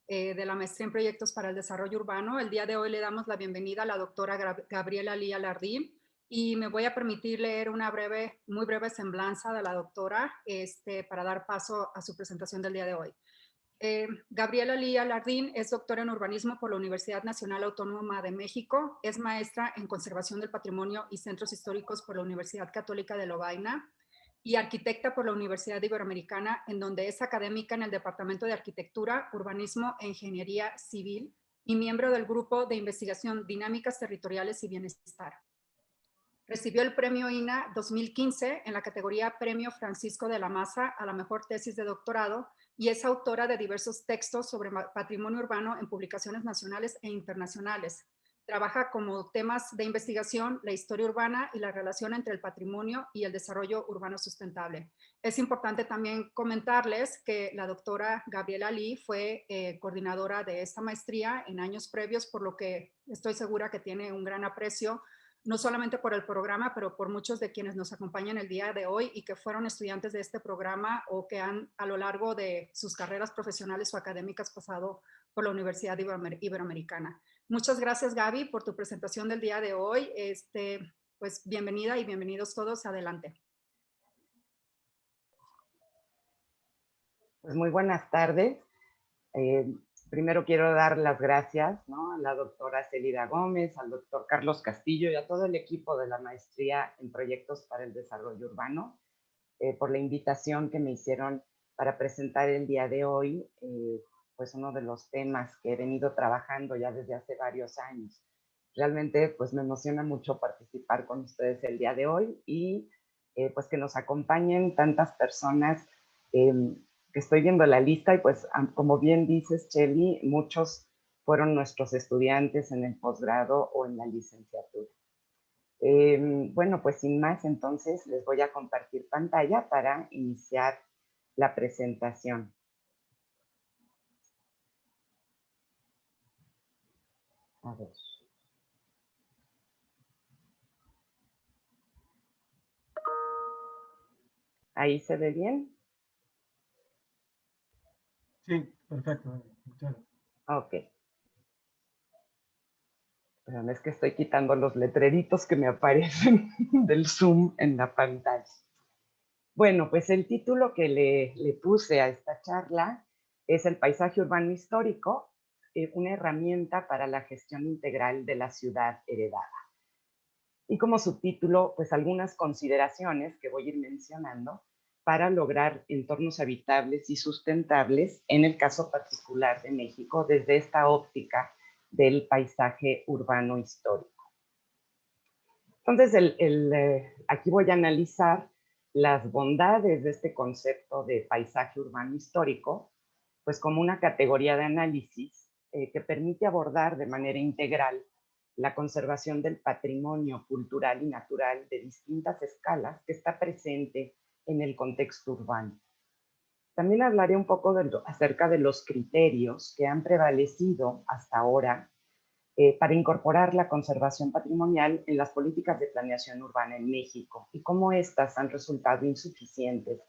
de la Maestría en Proyectos para el Desarrollo Urbano. El día de hoy le damos la bienvenida a la doctora Gabriela Lía Lardín y me voy a permitir leer una muy breve semblanza de la doctora para dar paso a su presentación del día de hoy. Gabriela Lía Lardín es doctora en urbanismo por la Universidad Nacional Autónoma de México, es maestra en conservación del patrimonio y centros históricos por la Universidad Católica de Lovaina y arquitecta por la Universidad Iberoamericana, en donde es académica en el Departamento de Arquitectura, Urbanismo e Ingeniería Civil y miembro del Grupo de Investigación Dinámicas Territoriales y Bienestar. Recibió el premio INA 2015 en la categoría Premio Francisco de la Maza a la mejor tesis de doctorado y es autora de diversos textos sobre patrimonio urbano en publicaciones nacionales e internacionales. Trabaja como temas de investigación la historia urbana y la relación entre el patrimonio y el desarrollo urbano sustentable. Es importante también comentarles que la doctora Gabriela Lee fue coordinadora de esta maestría en años previos, por lo que estoy segura que tiene un gran aprecio no solamente por el programa, pero por muchos de quienes nos acompañan el día de hoy y que fueron estudiantes de este programa o que han a lo largo de sus carreras profesionales o académicas pasado por la Universidad Iberoamericana. Muchas gracias, Gaby, por tu presentación del día de hoy. Pues bienvenida y bienvenidos todos. Adelante. Pues muy buenas tardes. Primero quiero dar las gracias, ¿no?, a la doctora Celida Gómez, al doctor Carlos Castillo y a todo el equipo de la Maestría en Proyectos para el Desarrollo Urbano por la invitación que me hicieron para presentar el día de hoy, pues uno de los temas que he venido trabajando ya desde hace varios años. Realmente pues me emociona mucho participar con ustedes el día de hoy y pues que nos acompañen tantas personas que estoy viendo la lista y pues como bien dices, Chely, muchos fueron nuestros estudiantes en el posgrado o en la licenciatura. Bueno, pues sin más, entonces les voy a compartir pantalla para iniciar la presentación. A ver. ¿Ahí se ve bien? Sí, perfecto. Muchas gracias. Ok. Pero es que estoy quitando los letreritos que me aparecen del Zoom en la pantalla. Bueno, pues el título que le puse a esta charla es El paisaje urbano histórico, una herramienta para la gestión integral de la ciudad heredada. Y como subtítulo, pues algunas consideraciones que voy a ir mencionando para lograr entornos habitables y sustentables en el caso particular de México desde esta óptica del paisaje urbano histórico. Entonces, aquí voy a analizar las bondades de este concepto de paisaje urbano histórico, pues como una categoría de análisis que permite abordar de manera integral la conservación del patrimonio cultural y natural de distintas escalas que está presente en el contexto urbano. También hablaré un poco acerca de los criterios que han prevalecido hasta ahora para incorporar la conservación patrimonial en las políticas de planeación urbana en México y cómo éstas han resultado insuficientes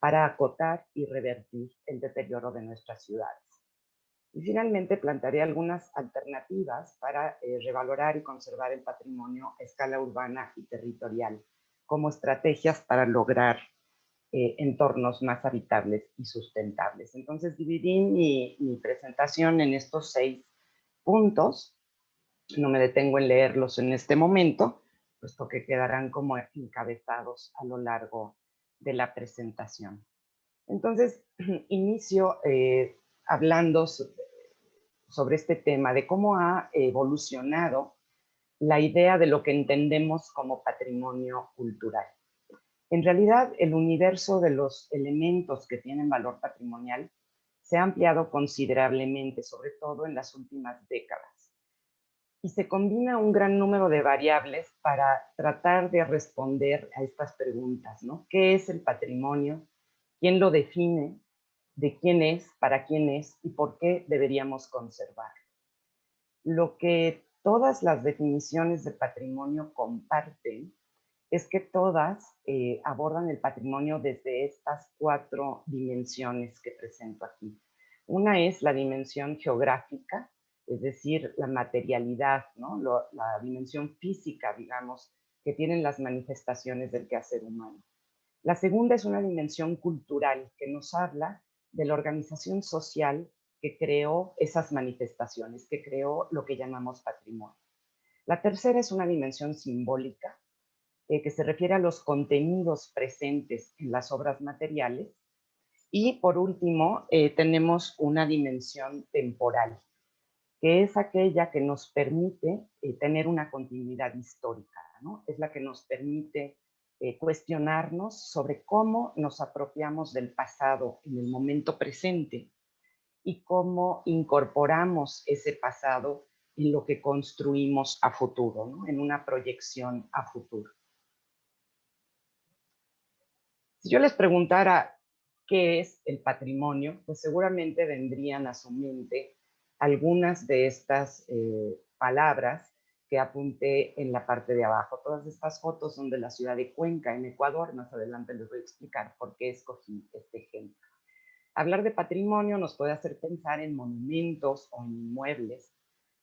para acotar y revertir el deterioro de nuestras ciudades. Y finalmente plantearé algunas alternativas para revalorar y conservar el patrimonio a escala urbana y territorial como estrategias para lograr entornos más habitables y sustentables. Entonces dividí mi presentación en estos 6 puntos. No me detengo en leerlos en este momento, puesto que quedarán como encabezados a lo largo de la presentación. Entonces, inicio hablando sobre este tema de cómo ha evolucionado la idea de lo que entendemos como patrimonio cultural. En realidad, el universo de los elementos que tienen valor patrimonial se ha ampliado considerablemente, sobre todo en las últimas décadas. Y se combina un gran número de variables para tratar de responder a estas preguntas, ¿no? ¿Qué es el patrimonio? ¿Quién lo define? ¿De quién es? ¿Para quién es? ¿Y por qué deberíamos conservar? Lo que todas las definiciones de patrimonio comparten es que todas abordan el patrimonio desde estas 4 dimensiones que presento aquí. Una es la dimensión geográfica, es decir, la materialidad, ¿no? La dimensión física, digamos, que tienen las manifestaciones del quehacer humano. La segunda es una dimensión cultural que nos habla de la organización social que creó esas manifestaciones, que creó lo que llamamos patrimonio. La tercera es una dimensión simbólica que se refiere a los contenidos presentes en las obras materiales. Y por último, tenemos una dimensión temporal, que es aquella que nos permite tener una continuidad histórica, ¿no? Es la que nos permite cuestionarnos sobre cómo nos apropiamos del pasado en el momento presente y cómo incorporamos ese pasado en lo que construimos a futuro, ¿no? En una proyección a futuro. Si yo les preguntara qué es el patrimonio, pues seguramente vendrían a su mente algunas de estas palabras que apunté en la parte de abajo. Todas estas fotos son de la ciudad de Cuenca, en Ecuador. Más adelante les voy a explicar por qué escogí este ejemplo. Hablar de patrimonio nos puede hacer pensar en monumentos o en inmuebles,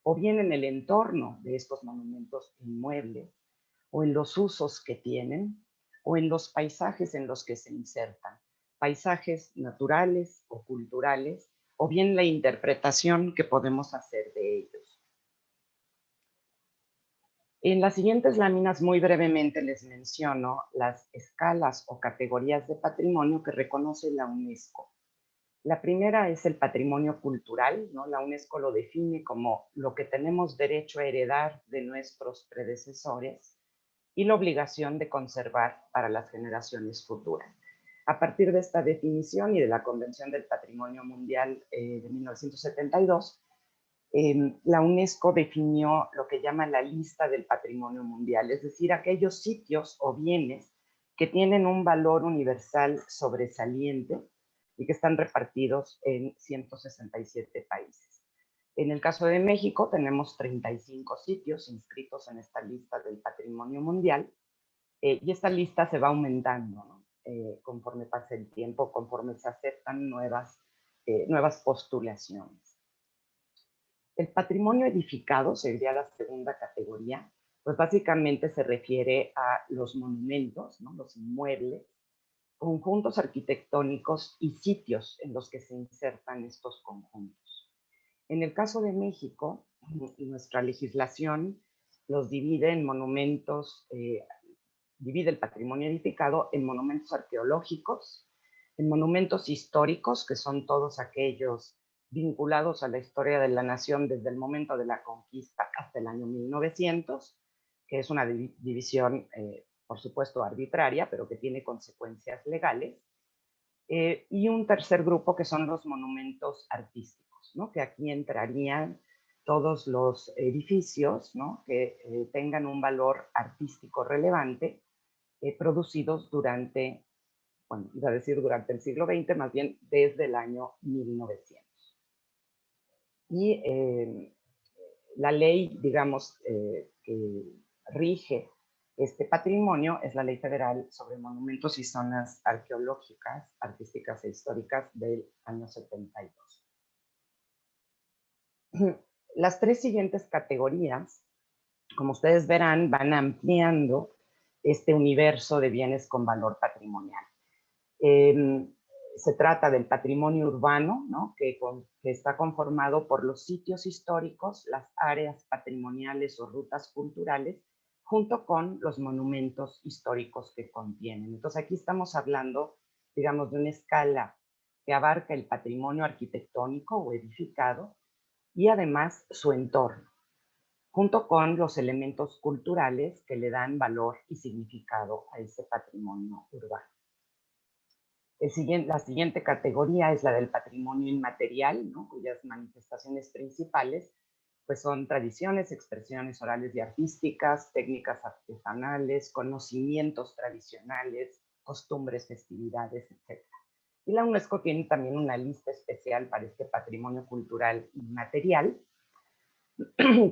o bien en el entorno de estos monumentos e inmuebles, o en los usos que tienen, o en los paisajes en los que se insertan, paisajes naturales o culturales, o bien la interpretación que podemos hacer de ellos. En las siguientes láminas, muy brevemente, les menciono las escalas o categorías de patrimonio que reconoce la UNESCO. La primera es el patrimonio cultural, ¿no? La UNESCO lo define como lo que tenemos derecho a heredar de nuestros predecesores y la obligación de conservar para las generaciones futuras. A partir de esta definición y de la Convención del Patrimonio Mundial de 1972, la UNESCO definió lo que llama la lista del patrimonio mundial, es decir, aquellos sitios o bienes que tienen un valor universal sobresaliente y que están repartidos en 167 países. En el caso de México tenemos 35 sitios inscritos en esta lista del patrimonio mundial y esta lista se va aumentando, ¿no? Conforme pasa el tiempo, conforme se aceptan nuevas postulaciones. El patrimonio edificado sería la segunda categoría, pues básicamente se refiere a los monumentos, ¿no? Los inmuebles, conjuntos arquitectónicos y sitios en los que se insertan estos conjuntos. En el caso de México, nuestra legislación los divide en monumentos, divide el patrimonio edificado en monumentos arqueológicos, en monumentos históricos, que son todos aquellos vinculados a la historia de la nación desde el momento de la conquista hasta el año 1900, que es una división, por supuesto, arbitraria, pero que tiene consecuencias legales. Y un tercer grupo que son los monumentos artísticos, ¿no? Que aquí entrarían todos los edificios, ¿no? Que tengan un valor artístico relevante, producidos durante, bueno, iba a decir durante el siglo XX, más bien desde el año 1900. Y la ley, digamos, que rige este patrimonio es la Ley Federal sobre Monumentos y Zonas Arqueológicas, Artísticas e Históricas del año 72. Las tres siguientes categorías, como ustedes verán, van ampliando este universo de bienes con valor patrimonial. Se trata del patrimonio urbano, ¿no? que está conformado por los sitios históricos, las áreas patrimoniales o rutas culturales, junto con los monumentos históricos que contienen. Entonces aquí estamos hablando, digamos, de una escala que abarca el patrimonio arquitectónico o edificado y además su entorno, junto con los elementos culturales que le dan valor y significado a ese patrimonio urbano. La siguiente categoría es la del patrimonio inmaterial, ¿no? Cuyas manifestaciones principales pues son tradiciones, expresiones orales y artísticas, técnicas artesanales, conocimientos tradicionales, costumbres, festividades, etc. Y la UNESCO tiene también una lista especial para este patrimonio cultural inmaterial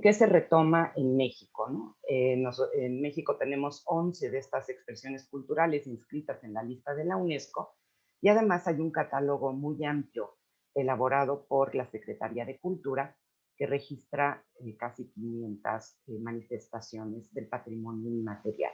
que se retoma en México, ¿no? En México tenemos 11 de estas expresiones culturales inscritas en la lista de la UNESCO y además hay un catálogo muy amplio elaborado por la Secretaría de Cultura, que registra casi 500 manifestaciones del patrimonio inmaterial.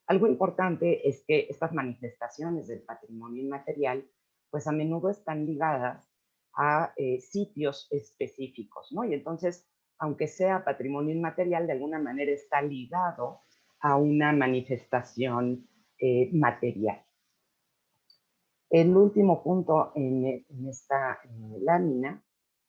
Algo importante es que estas manifestaciones del patrimonio inmaterial, pues a menudo están ligadas a sitios específicos, ¿no? Y entonces, aunque sea patrimonio inmaterial, de alguna manera está ligado a una manifestación material. El último punto en esta lámina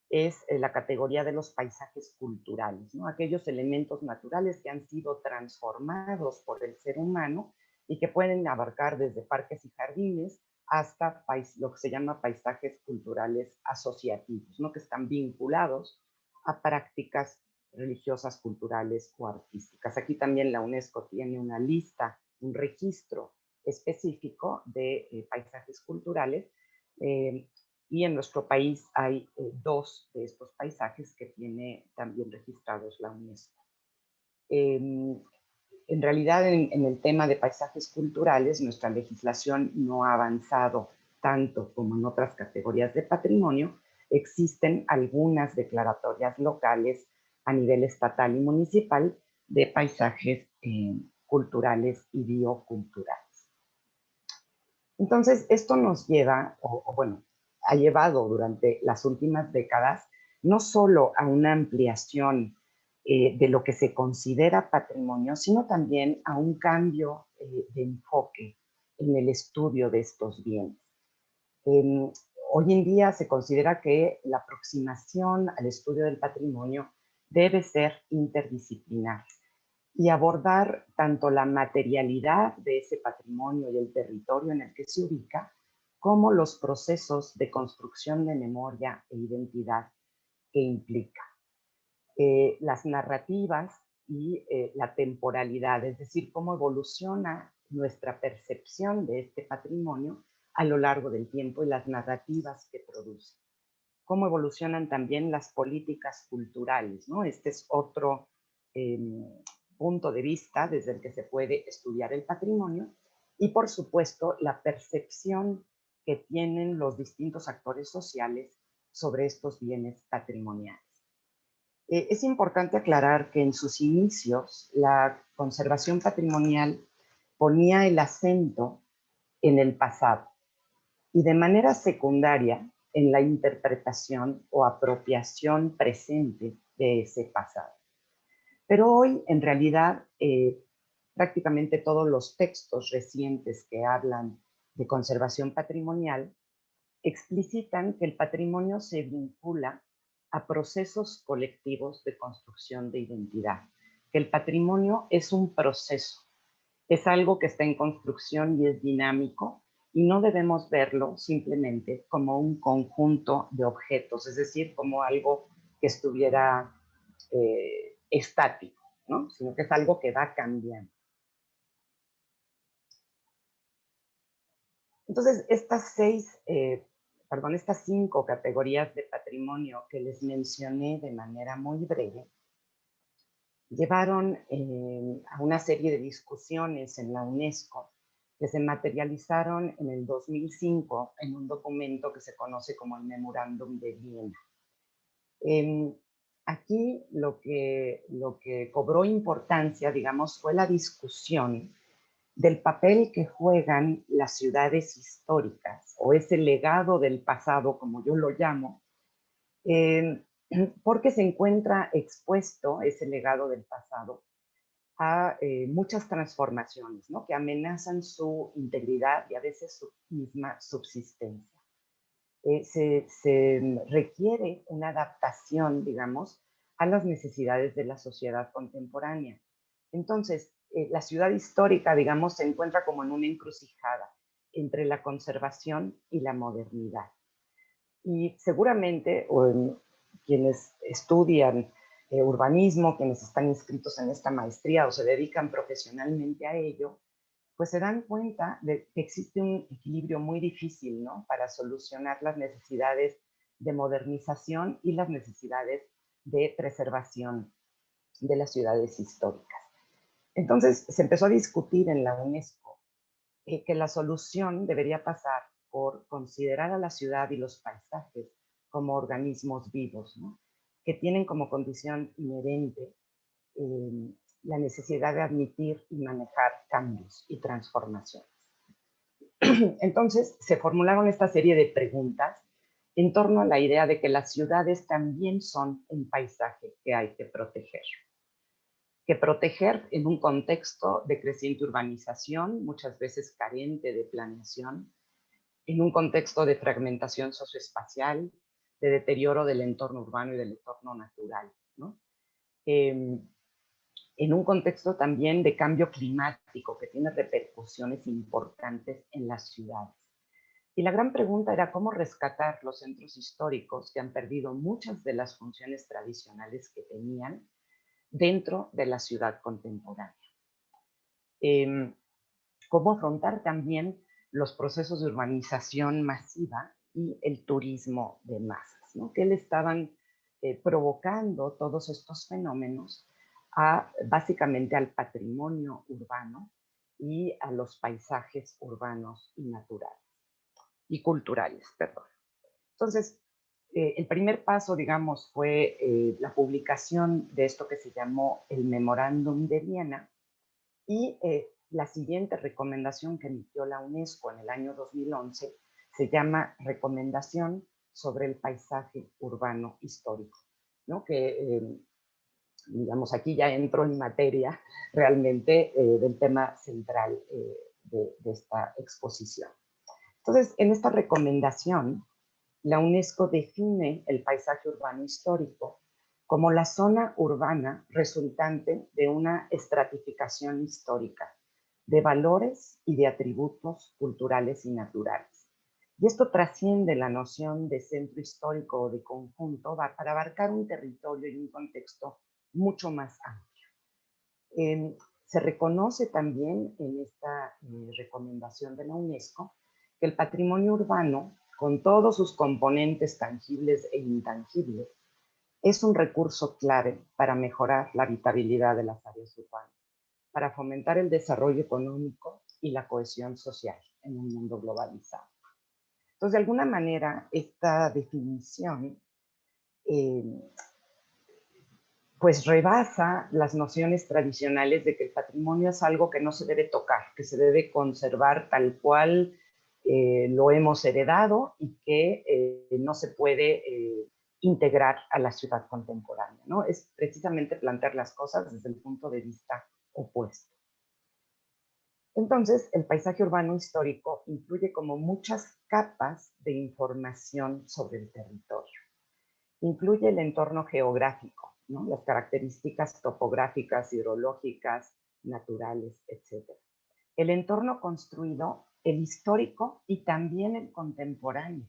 es la categoría de los paisajes culturales, ¿no? Aquellos elementos naturales que han sido transformados por el ser humano y que pueden abarcar desde parques y jardines hasta lo que se llama paisajes culturales asociativos, ¿no? Que están vinculados a prácticas religiosas, culturales o artísticas. Aquí también la UNESCO tiene una lista, un registro específico de paisajes culturales, y en nuestro país hay 2 de estos paisajes que tiene también registrados la UNESCO. En realidad, en el tema de paisajes culturales, nuestra legislación no ha avanzado tanto como en otras categorías de patrimonio. Existen algunas declaratorias locales a nivel estatal y municipal de paisajes culturales y bioculturales. Entonces, esto nos lleva, bueno, ha llevado durante las últimas décadas no solo a una ampliación de lo que se considera patrimonio, sino también a un cambio de enfoque en el estudio de estos bienes. Hoy en día se considera que la aproximación al estudio del patrimonio debe ser interdisciplinar y abordar tanto la materialidad de ese patrimonio y el territorio en el que se ubica, como los procesos de construcción de memoria e identidad que implica. Las narrativas y la temporalidad, es decir, cómo evoluciona nuestra percepción de este patrimonio a lo largo del tiempo y las narrativas que produce. Cómo evolucionan también las políticas culturales, ¿no? Este es otro punto de vista desde el que se puede estudiar el patrimonio y, por supuesto, la percepción que tienen los distintos actores sociales sobre estos bienes patrimoniales. Es importante aclarar que en sus inicios la conservación patrimonial ponía el acento en el pasado y de manera secundaria en la interpretación o apropiación presente de ese pasado. Pero hoy, en realidad, prácticamente todos los textos recientes que hablan de conservación patrimonial explicitan que el patrimonio se vincula a procesos colectivos de construcción de identidad, que el patrimonio es un proceso, es algo que está en construcción y es dinámico, y no debemos verlo simplemente como un conjunto de objetos, es decir, como algo que estuviera estático, ¿no? Sino que es algo que va cambiando. Entonces, estas 5 categorías de patrimonio que les mencioné de manera muy breve, llevaron a una serie de discusiones en la UNESCO que se materializaron en el 2005 en un documento que se conoce como el Memorándum de Viena. Aquí lo que cobró importancia, digamos, fue la discusión del papel que juegan las ciudades históricas o ese legado del pasado, como yo lo llamo, porque se encuentra expuesto ese legado del pasado a muchas transformaciones, ¿no? Que amenazan su integridad y a veces su misma subsistencia. Se requiere una adaptación, digamos, a las necesidades de la sociedad contemporánea. Entonces, la ciudad histórica, digamos, se encuentra como en una encrucijada entre la conservación y la modernidad. Y seguramente quienes estudian urbanismo, quienes están inscritos en esta maestría o se dedican profesionalmente a ello, pues se dan cuenta de que existe un equilibrio muy difícil, ¿no? Para solucionar las necesidades de modernización y las necesidades de preservación de las ciudades históricas. Entonces se empezó a discutir en la UNESCO que la solución debería pasar por considerar a la ciudad y los paisajes como organismos vivos, ¿no? Que tienen como condición inherente la necesidad de admitir y manejar cambios y transformaciones. Entonces, se formularon esta serie de preguntas en torno a la idea de que las ciudades también son un paisaje que hay que proteger. Que proteger en un contexto de creciente urbanización, muchas veces carente de planeación, en un contexto de fragmentación socioespacial, de deterioro del entorno urbano y del entorno natural, ¿no? En un contexto también de cambio climático que tiene repercusiones importantes en las ciudades. Y la gran pregunta era cómo rescatar los centros históricos que han perdido muchas de las funciones tradicionales que tenían dentro de la ciudad contemporánea. Cómo afrontar también los procesos de urbanización masiva y el turismo de masas, ¿no? Que le estaban provocando todos estos fenómenos básicamente al patrimonio urbano y a los paisajes urbanos y naturales y culturales, perdón. Entonces, el primer paso, digamos, fue la publicación de esto que se llamó el Memorándum de Viena y la siguiente recomendación que emitió la UNESCO en el año 2011 se llama Recomendación sobre el paisaje urbano histórico, ¿no? Que, digamos, aquí ya entro en materia realmente del tema central de esta exposición. Entonces, en esta recomendación, la UNESCO define el paisaje urbano histórico como la zona urbana resultante de una estratificación histórica de valores y de atributos culturales y naturales. Y esto trasciende la noción de centro histórico o de conjunto para abarcar un territorio y un contexto mucho más amplio. Se reconoce también en esta recomendación de la UNESCO que el patrimonio urbano, con todos sus componentes tangibles e intangibles, es un recurso clave para mejorar la habitabilidad de las áreas urbanas, para fomentar el desarrollo económico y la cohesión social en un mundo globalizado. Entonces, de alguna manera, esta definición pues rebasa las nociones tradicionales de que el patrimonio es algo que no se debe tocar, que se debe conservar tal cual lo hemos heredado y que no se puede integrar a la ciudad contemporánea, ¿no? Es precisamente plantear las cosas desde el punto de vista opuesto. Entonces, el paisaje urbano histórico incluye como muchas capas de información sobre el territorio. Incluye el entorno geográfico, ¿no? Las características topográficas, hidrológicas, naturales, etc. El entorno construido, el histórico y también el contemporáneo.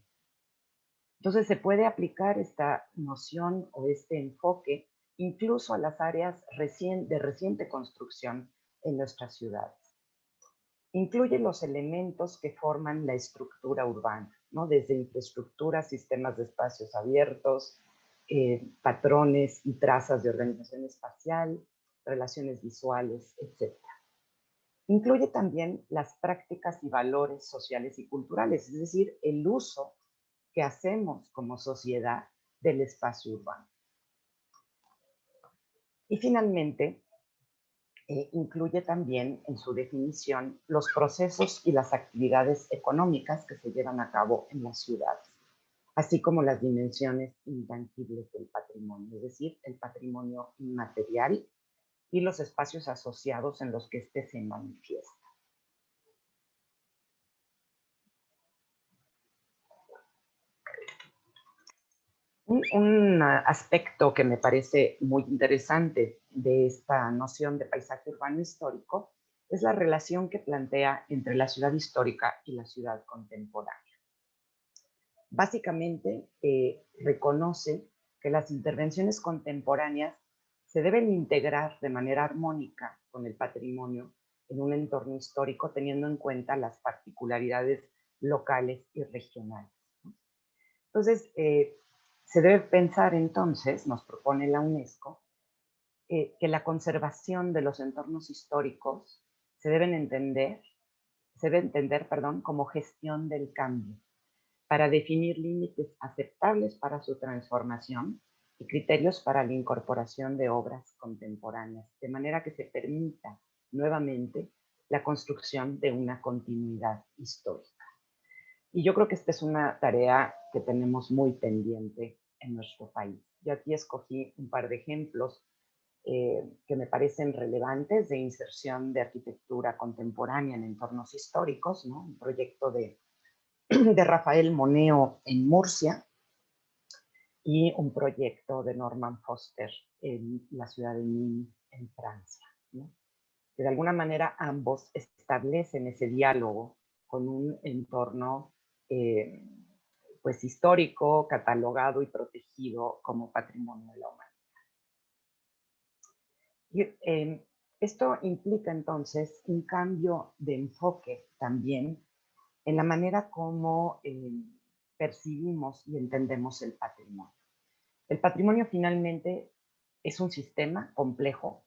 Entonces se puede aplicar esta noción o este enfoque incluso a las áreas de reciente construcción en nuestras ciudades. Incluye los elementos que forman la estructura urbana, ¿no? Desde infraestructuras, sistemas de espacios abiertos, patrones y trazas de organización espacial, relaciones visuales, etc. Incluye también las prácticas y valores sociales y culturales, es decir, el uso que hacemos como sociedad del espacio urbano. Y finalmente, incluye también en su definición los procesos y las actividades económicas que se llevan a cabo en las ciudades, así como las dimensiones intangibles del patrimonio, es decir, el patrimonio inmaterial y los espacios asociados en los que éste se manifiesta. Un aspecto que me parece muy interesante de esta noción de paisaje urbano histórico es la relación que plantea entre la ciudad histórica y la ciudad contemporánea. Básicamente, reconoce que las intervenciones contemporáneas se deben integrar de manera armónica con el patrimonio en un entorno histórico, teniendo en cuenta las particularidades locales y regionales. Entonces, se debe pensar entonces, nos propone la UNESCO, que la conservación de los entornos históricos se deben entender se debe entender, perdón, como gestión del cambio, para definir límites aceptables para su transformación y criterios para la incorporación de obras contemporáneas, de manera que se permita nuevamente la construcción de una continuidad histórica. Y yo creo que esta es una tarea que tenemos muy pendiente en nuestro país. Yo aquí escogí un par de ejemplos que me parecen relevantes de inserción de arquitectura contemporánea en entornos históricos, ¿no? Un proyecto de Rafael Moneo en Murcia y un proyecto de Norman Foster en la ciudad de Nîmes, en Francia, ¿no? Que de alguna manera ambos establecen ese diálogo con un entorno pues histórico, catalogado y protegido como patrimonio de la humanidad. Y, esto implica entonces un cambio de enfoque también en la manera como percibimos y entendemos el patrimonio. El patrimonio finalmente es un sistema complejo,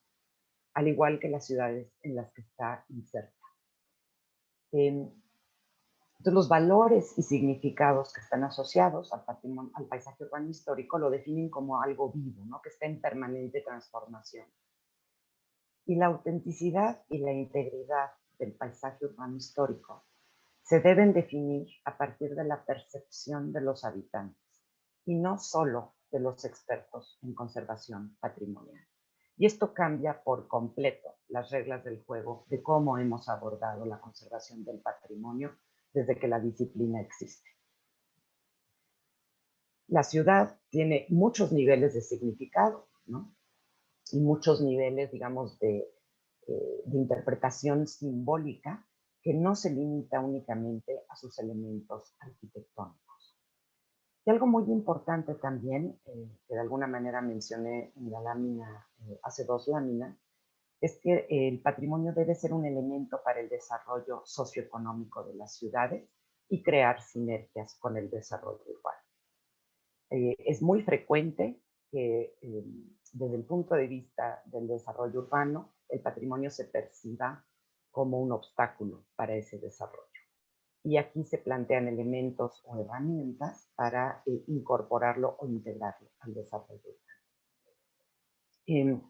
al igual que las ciudades en las que está inserta. Entonces, los valores y significados que están asociados al patrimonio, al paisaje urbano histórico, lo definen como algo vivo, ¿no? Que está en permanente transformación. Y la autenticidad y la integridad del paisaje urbano histórico se deben definir a partir de la percepción de los habitantes y no solo de los expertos en conservación patrimonial. Y esto cambia por completo las reglas del juego de cómo hemos abordado la conservación del patrimonio desde que la disciplina existe. La ciudad tiene muchos niveles de significado, ¿no? Y muchos niveles, digamos, de interpretación simbólica que no se limita únicamente a sus elementos arquitectónicos. Y algo muy importante también, que de alguna manera mencioné en la lámina, hace 2 láminas, es que el patrimonio debe ser un elemento para el desarrollo socioeconómico de las ciudades y crear sinergias con el desarrollo urbano. Es muy frecuente que desde el punto de vista del desarrollo urbano, el patrimonio se perciba como un obstáculo para ese desarrollo. Y aquí se plantean elementos o herramientas para incorporarlo o integrarlo al desarrollo urbano.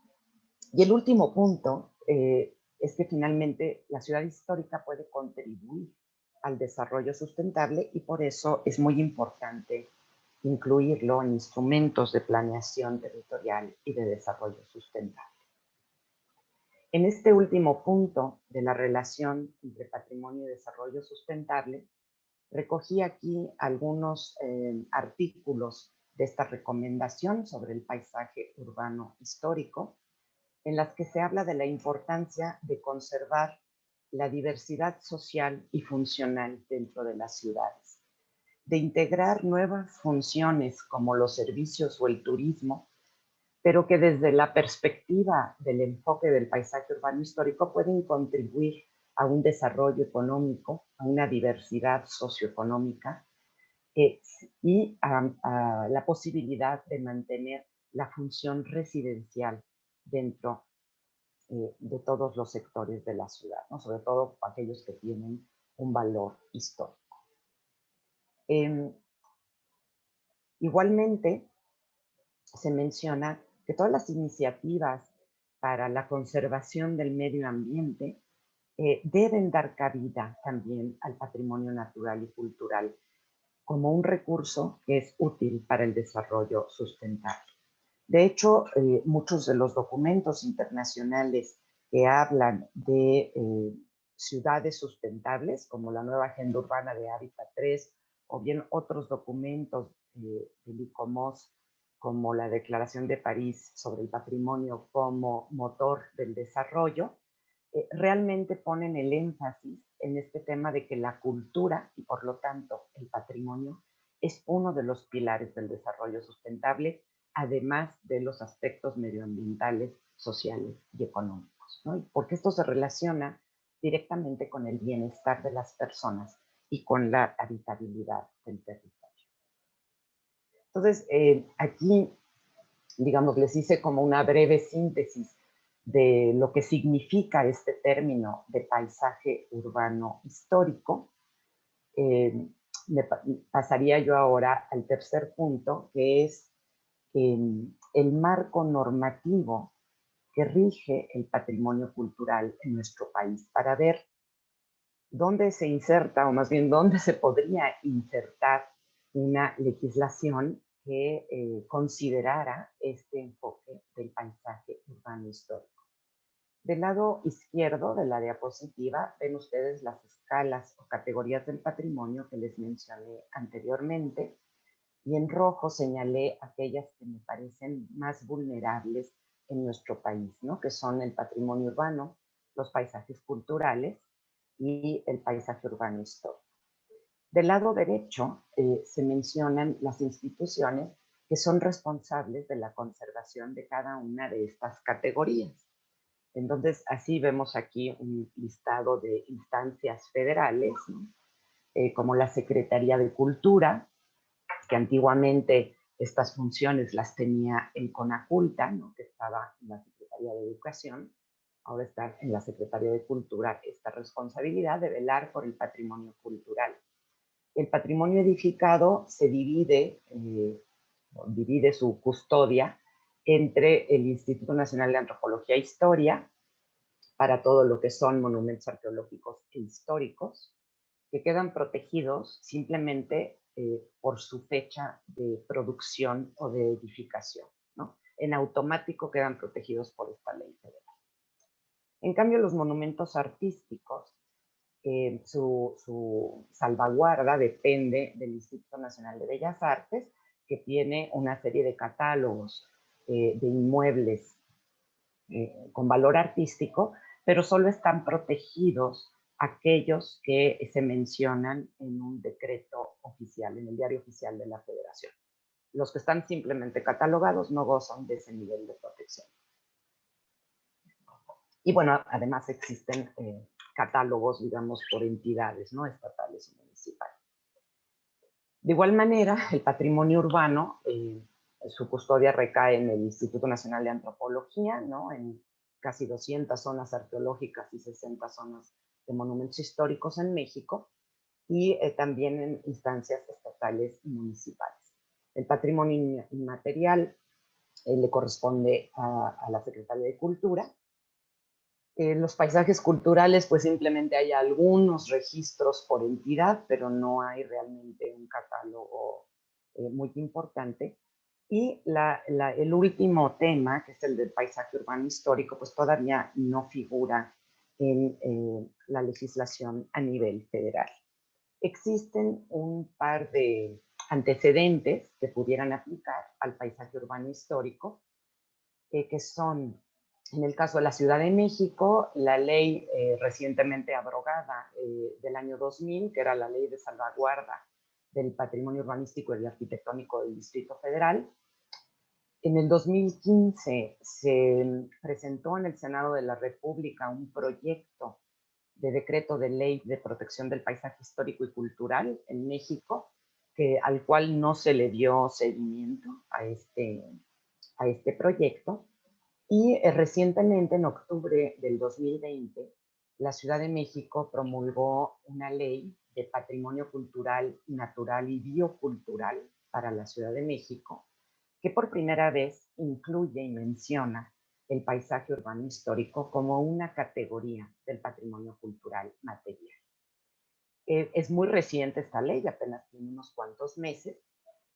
Y el último punto es que finalmente la ciudad histórica puede contribuir al desarrollo sustentable y por eso es muy importante incluirlo en instrumentos de planeación territorial y de desarrollo sustentable. En este último punto de la relación entre patrimonio y desarrollo sustentable, recogí aquí algunos artículos de esta recomendación sobre el paisaje urbano histórico, en las que se habla de la importancia de conservar la diversidad social y funcional dentro de las ciudades, de integrar nuevas funciones como los servicios o el turismo, pero que desde la perspectiva del enfoque del paisaje urbano histórico pueden contribuir a un desarrollo económico, a una diversidad socioeconómica y a la posibilidad de mantener la función residencial dentro de todos los sectores de la ciudad, ¿no? Sobre todo aquellos que tienen un valor histórico. Igualmente, se menciona que todas las iniciativas para la conservación del medio ambiente deben dar cabida también al patrimonio natural y cultural como un recurso que es útil para el desarrollo sustentable. De hecho, muchos de los documentos internacionales que hablan de ciudades sustentables, como la nueva Agenda Urbana de Hábitat 3, o bien otros documentos del ICOMOS, como la Declaración de París sobre el patrimonio como motor del desarrollo, realmente ponen el énfasis en este tema de que la cultura y por lo tanto el patrimonio es uno de los pilares del desarrollo sustentable, además de los aspectos medioambientales, sociales y económicos, ¿no? Porque esto se relaciona directamente con el bienestar de las personas y con la habitabilidad del territorio. Entonces, aquí, digamos, les hice como una breve síntesis de lo que significa este término de paisaje urbano histórico. Pasaría yo ahora al tercer punto, que es el marco normativo que rige el patrimonio cultural en nuestro país, para ver dónde se inserta, o más bien dónde se podría insertar una legislación que considerara este enfoque del paisaje urbano histórico. Del lado izquierdo de la diapositiva ven ustedes las escalas o categorías del patrimonio que les mencioné anteriormente, y en rojo señalé aquellas que me parecen más vulnerables en nuestro país, ¿no? Que son el patrimonio urbano, los paisajes culturales y el paisaje urbano histórico. Del lado derecho se mencionan las instituciones que son responsables de la conservación de cada una de estas categorías. Entonces, así vemos aquí un listado de instancias federales, ¿no? Como la Secretaría de Cultura, que antiguamente estas funciones las tenía el CONACULTA, ¿no? Que estaba en la Secretaría de Educación. Ahora está en la Secretaría de Cultura esta responsabilidad de velar por el patrimonio cultural. El patrimonio edificado se divide su custodia entre el Instituto Nacional de Antropología e Historia, para todo lo que son monumentos arqueológicos e históricos, que quedan protegidos simplemente por su fecha de producción o de edificación, ¿no? En automático quedan protegidos por esta ley federal. En cambio, los monumentos artísticos, su salvaguarda depende del Instituto Nacional de Bellas Artes, que tiene una serie de catálogos de inmuebles con valor artístico, pero solo están protegidos aquellos que se mencionan en un decreto oficial, en el Diario Oficial de la Federación. Los que están simplemente catalogados no gozan de ese nivel de protección. Y bueno, además existen catálogos, digamos, por entidades, ¿no? Estatales y municipales. De igual manera, el patrimonio urbano, su custodia recae en el Instituto Nacional de Antropología, ¿no? En casi 200 zonas arqueológicas y 60 zonas de monumentos históricos en México, y también en instancias estatales y municipales. El patrimonio inmaterial le corresponde a la Secretaría de Cultura. Los paisajes culturales, pues simplemente hay algunos registros por entidad, pero no hay realmente un catálogo muy importante. Y el último tema, que es el del paisaje urbano histórico, pues todavía no figura en la legislación a nivel federal. Existen un par de antecedentes que pudieran aplicar al paisaje urbano histórico, que son, en el caso de la Ciudad de México, la ley recientemente abrogada del año 2000, que era la Ley de Salvaguarda del Patrimonio Urbanístico y Arquitectónico del Distrito Federal. En el 2015 se presentó en el Senado de la República un proyecto de decreto de ley de protección del paisaje histórico y cultural en México, al cual no se le dio seguimiento a este proyecto. Y recientemente, en octubre del 2020, la Ciudad de México promulgó una ley de patrimonio cultural, natural y biocultural para la Ciudad de México, que por primera vez incluye y menciona el paisaje urbano histórico como una categoría del patrimonio cultural material. Es muy reciente esta ley, apenas tiene unos cuantos meses,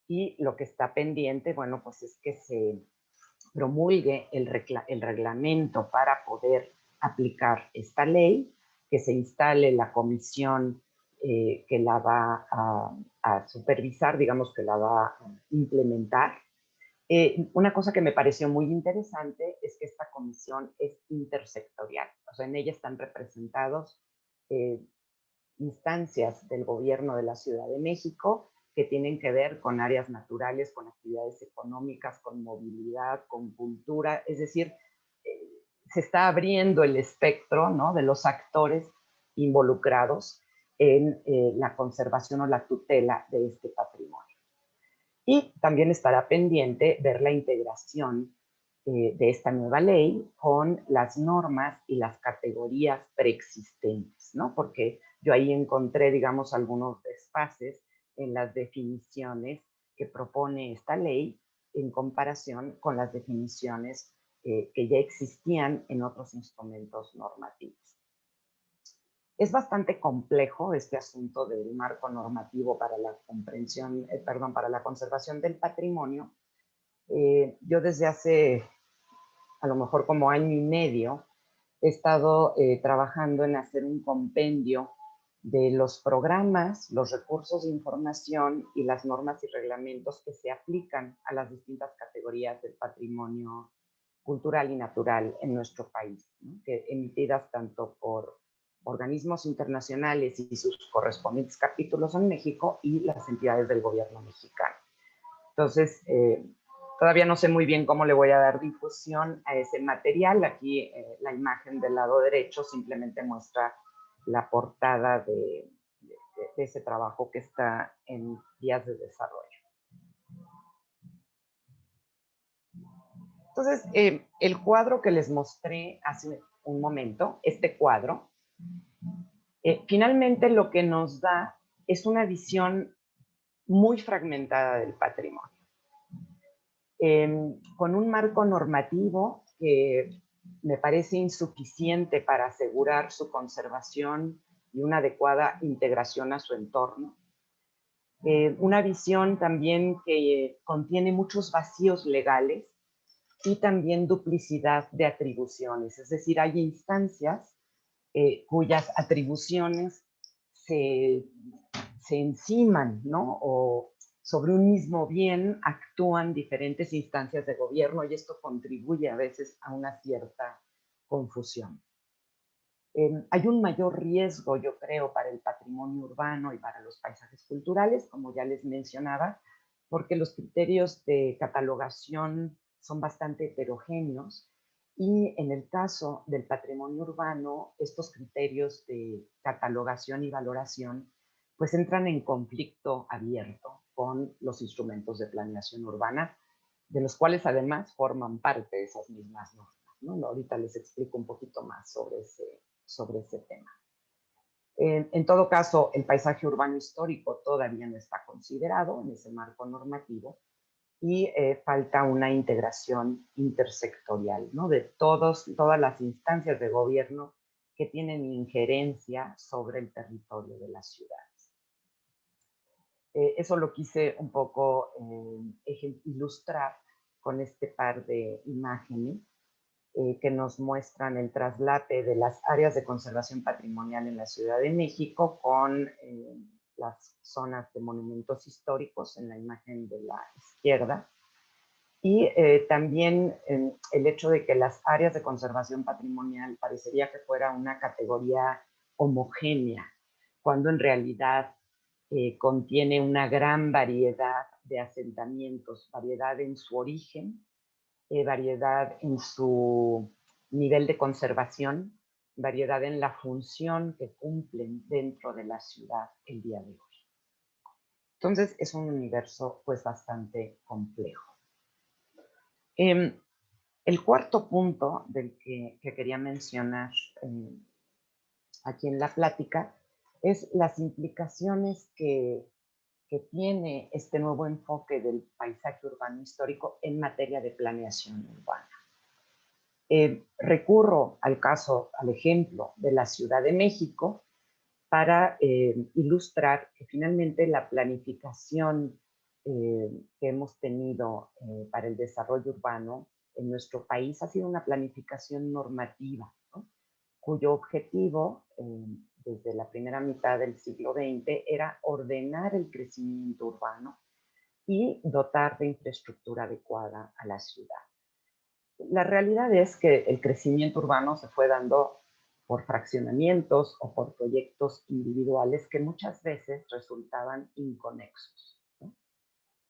y lo que está pendiente, bueno, pues es que se promulgue el reglamento para poder aplicar esta ley, que se instale la comisión que la va a supervisar, digamos, que la va a implementar. Una cosa que me pareció muy interesante es que esta comisión es intersectorial, o sea, en ella están representados instancias del gobierno de la Ciudad de México que tienen que ver con áreas naturales, con actividades económicas, con movilidad, con cultura, es decir, se está abriendo el espectro, ¿no?, de los actores involucrados en la conservación o la tutela de este patrimonio. Y también estará pendiente ver la integración de esta nueva ley con las normas y las categorías preexistentes, ¿no? Porque yo ahí encontré, digamos, algunos desfases en las definiciones que propone esta ley en comparación con las definiciones que ya existían en otros instrumentos normativos. Es bastante complejo este asunto del marco normativo para la comprensión, para la conservación del patrimonio. Yo desde hace a lo mejor como año y medio he estado trabajando en hacer un compendio de los programas, los recursos de información y las normas y reglamentos que se aplican a las distintas categorías del patrimonio cultural y natural en nuestro país, ¿no? Que emitidas tanto por organismos internacionales y sus correspondientes capítulos en México y las entidades del gobierno mexicano. Entonces, todavía no sé muy bien cómo le voy a dar difusión a ese material. Aquí la imagen del lado derecho simplemente muestra la portada de ese trabajo que está en vías de desarrollo. Entonces, el cuadro que les mostré hace un momento, este cuadro, finalmente lo que nos da es una visión muy fragmentada del patrimonio. Con un marco normativo que me parece insuficiente para asegurar su conservación y una adecuada integración a su entorno. Una visión también que contiene muchos vacíos legales y también duplicidad de atribuciones, es decir, hay instancias cuyas atribuciones se enciman, ¿no? O sobre un mismo bien actúan diferentes instancias de gobierno y esto contribuye a veces a una cierta confusión. Hay un mayor riesgo, yo creo, para el patrimonio urbano y para los paisajes culturales, como ya les mencionaba, porque los criterios de catalogación son bastante heterogéneos y en el caso del patrimonio urbano, estos criterios de catalogación y valoración pues entran en conflicto abierto con los instrumentos de planeación urbana, de los cuales además forman parte de esas mismas normas, ¿no? Ahorita les explico un poquito más sobre ese tema. En todo caso, el paisaje urbano histórico todavía no está considerado en ese marco normativo y falta una integración intersectorial, ¿no? De todas las instancias de gobierno que tienen injerencia sobre el territorio de las ciudades. Eso lo quise un poco ilustrar con este par de imágenes que nos muestran el traslape de las áreas de conservación patrimonial en la Ciudad de México con las zonas de monumentos históricos en la imagen de la izquierda. Y también el hecho de que las áreas de conservación patrimonial parecería que fuera una categoría homogénea, cuando en realidad contiene una gran variedad de asentamientos, variedad en su origen, variedad en su nivel de conservación, variedad en la función que cumplen dentro de la ciudad el día de hoy. Entonces es un universo pues bastante complejo. El cuarto punto del que quería mencionar aquí en la plática es las implicaciones que tiene este nuevo enfoque del paisaje urbano histórico en materia de planeación urbana. Recurro al ejemplo de la Ciudad de México para ilustrar que finalmente la planificación que hemos tenido para el desarrollo urbano en nuestro país ha sido una planificación normativa, ¿no? Cuyo objetivo desde la primera mitad del siglo XX era ordenar el crecimiento urbano y dotar de infraestructura adecuada a la ciudad. La realidad es que el crecimiento urbano se fue dando por fraccionamientos o por proyectos individuales que muchas veces resultaban inconexos, ¿no?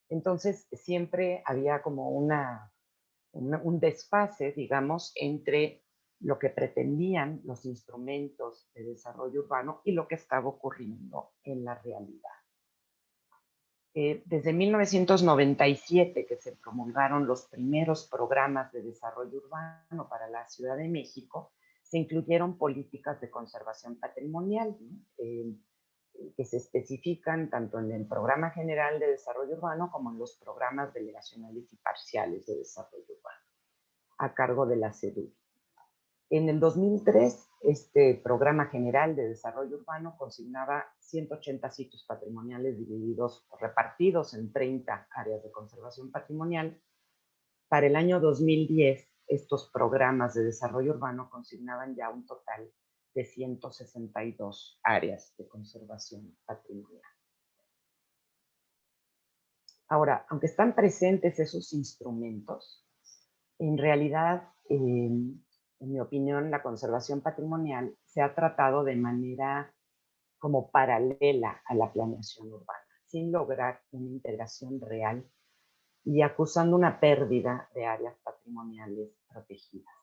Entonces, siempre había como un desfase, digamos, entre lo que pretendían los instrumentos de desarrollo urbano y lo que estaba ocurriendo en la realidad. Desde 1997, que se promulgaron los primeros programas de desarrollo urbano para la Ciudad de México, se incluyeron políticas de conservación patrimonial, ¿no? Que se especifican tanto en el Programa General de Desarrollo Urbano como en los programas delegacionales y parciales de desarrollo urbano, a cargo de la SEDUR. En el 2003, este Programa General de Desarrollo Urbano consignaba 180 sitios patrimoniales divididos o repartidos en 30 áreas de conservación patrimonial. Para el año 2010, estos programas de desarrollo urbano consignaban ya un total de 162 áreas de conservación patrimonial. Ahora, aunque están presentes esos instrumentos, en realidad, en mi opinión, la conservación patrimonial se ha tratado de manera como paralela a la planeación urbana, sin lograr una integración real y acusando una pérdida de áreas patrimoniales protegidas.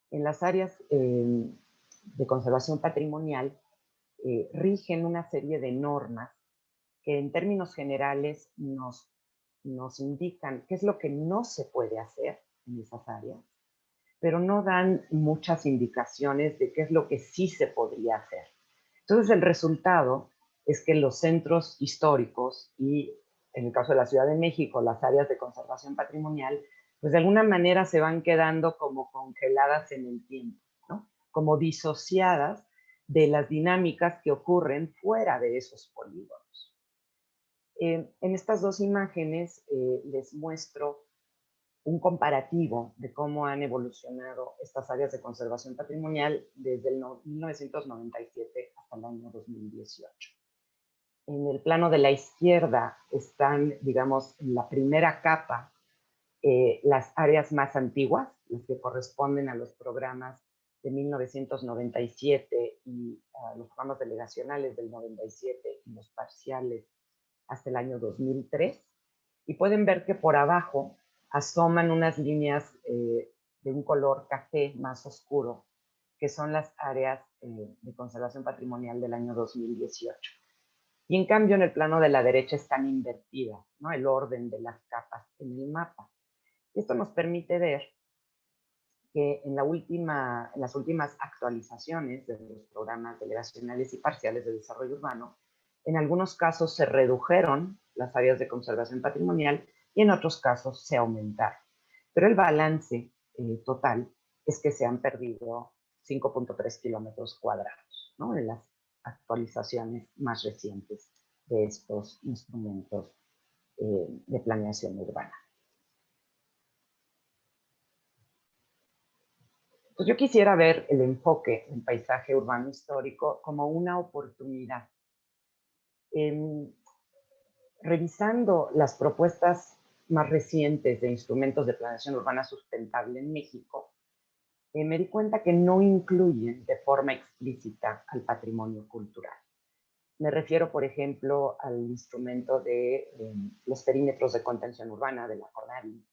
En las áreas de conservación patrimonial rigen una serie de normas que en términos generales nos indican qué es lo que no se puede hacer en esas áreas, pero no dan muchas indicaciones de qué es lo que sí se podría hacer. Entonces, el resultado es que los centros históricos y, en el caso de la Ciudad de México, las áreas de conservación patrimonial, pues de alguna manera se van quedando como congeladas en el tiempo, ¿no? Como disociadas de las dinámicas que ocurren fuera de esos polígonos. En estas dos imágenes les muestro un comparativo de cómo han evolucionado estas áreas de conservación patrimonial desde el 1997 hasta el año 2018. En el plano de la izquierda están, digamos, en la primera capa, las áreas más antiguas, las que corresponden a los programas de 1997 y a los programas delegacionales del 97 y los parciales hasta el año 2003. Y pueden ver que por abajo asoman unas líneas de un color café más oscuro, que son las áreas de conservación patrimonial del año 2018. Y en cambio, en el plano de la derecha están invertidas, ¿no? El orden de las capas en el mapa. Esto nos permite ver que en las últimas actualizaciones de los programas delegacionales y parciales de desarrollo urbano, en algunos casos se redujeron las áreas de conservación patrimonial y en otros casos se aumentaron. Pero el balance total es que se han perdido 5.3 kilómetros cuadrados, ¿no? En las actualizaciones más recientes de estos instrumentos de planeación urbana. Pues yo quisiera ver el enfoque en paisaje urbano histórico como una oportunidad. Revisando las propuestas más recientes de instrumentos de planeación urbana sustentable en México, me di cuenta que no incluyen de forma explícita al patrimonio cultural. Me refiero, por ejemplo, al instrumento de los perímetros de contención urbana de la CONAVI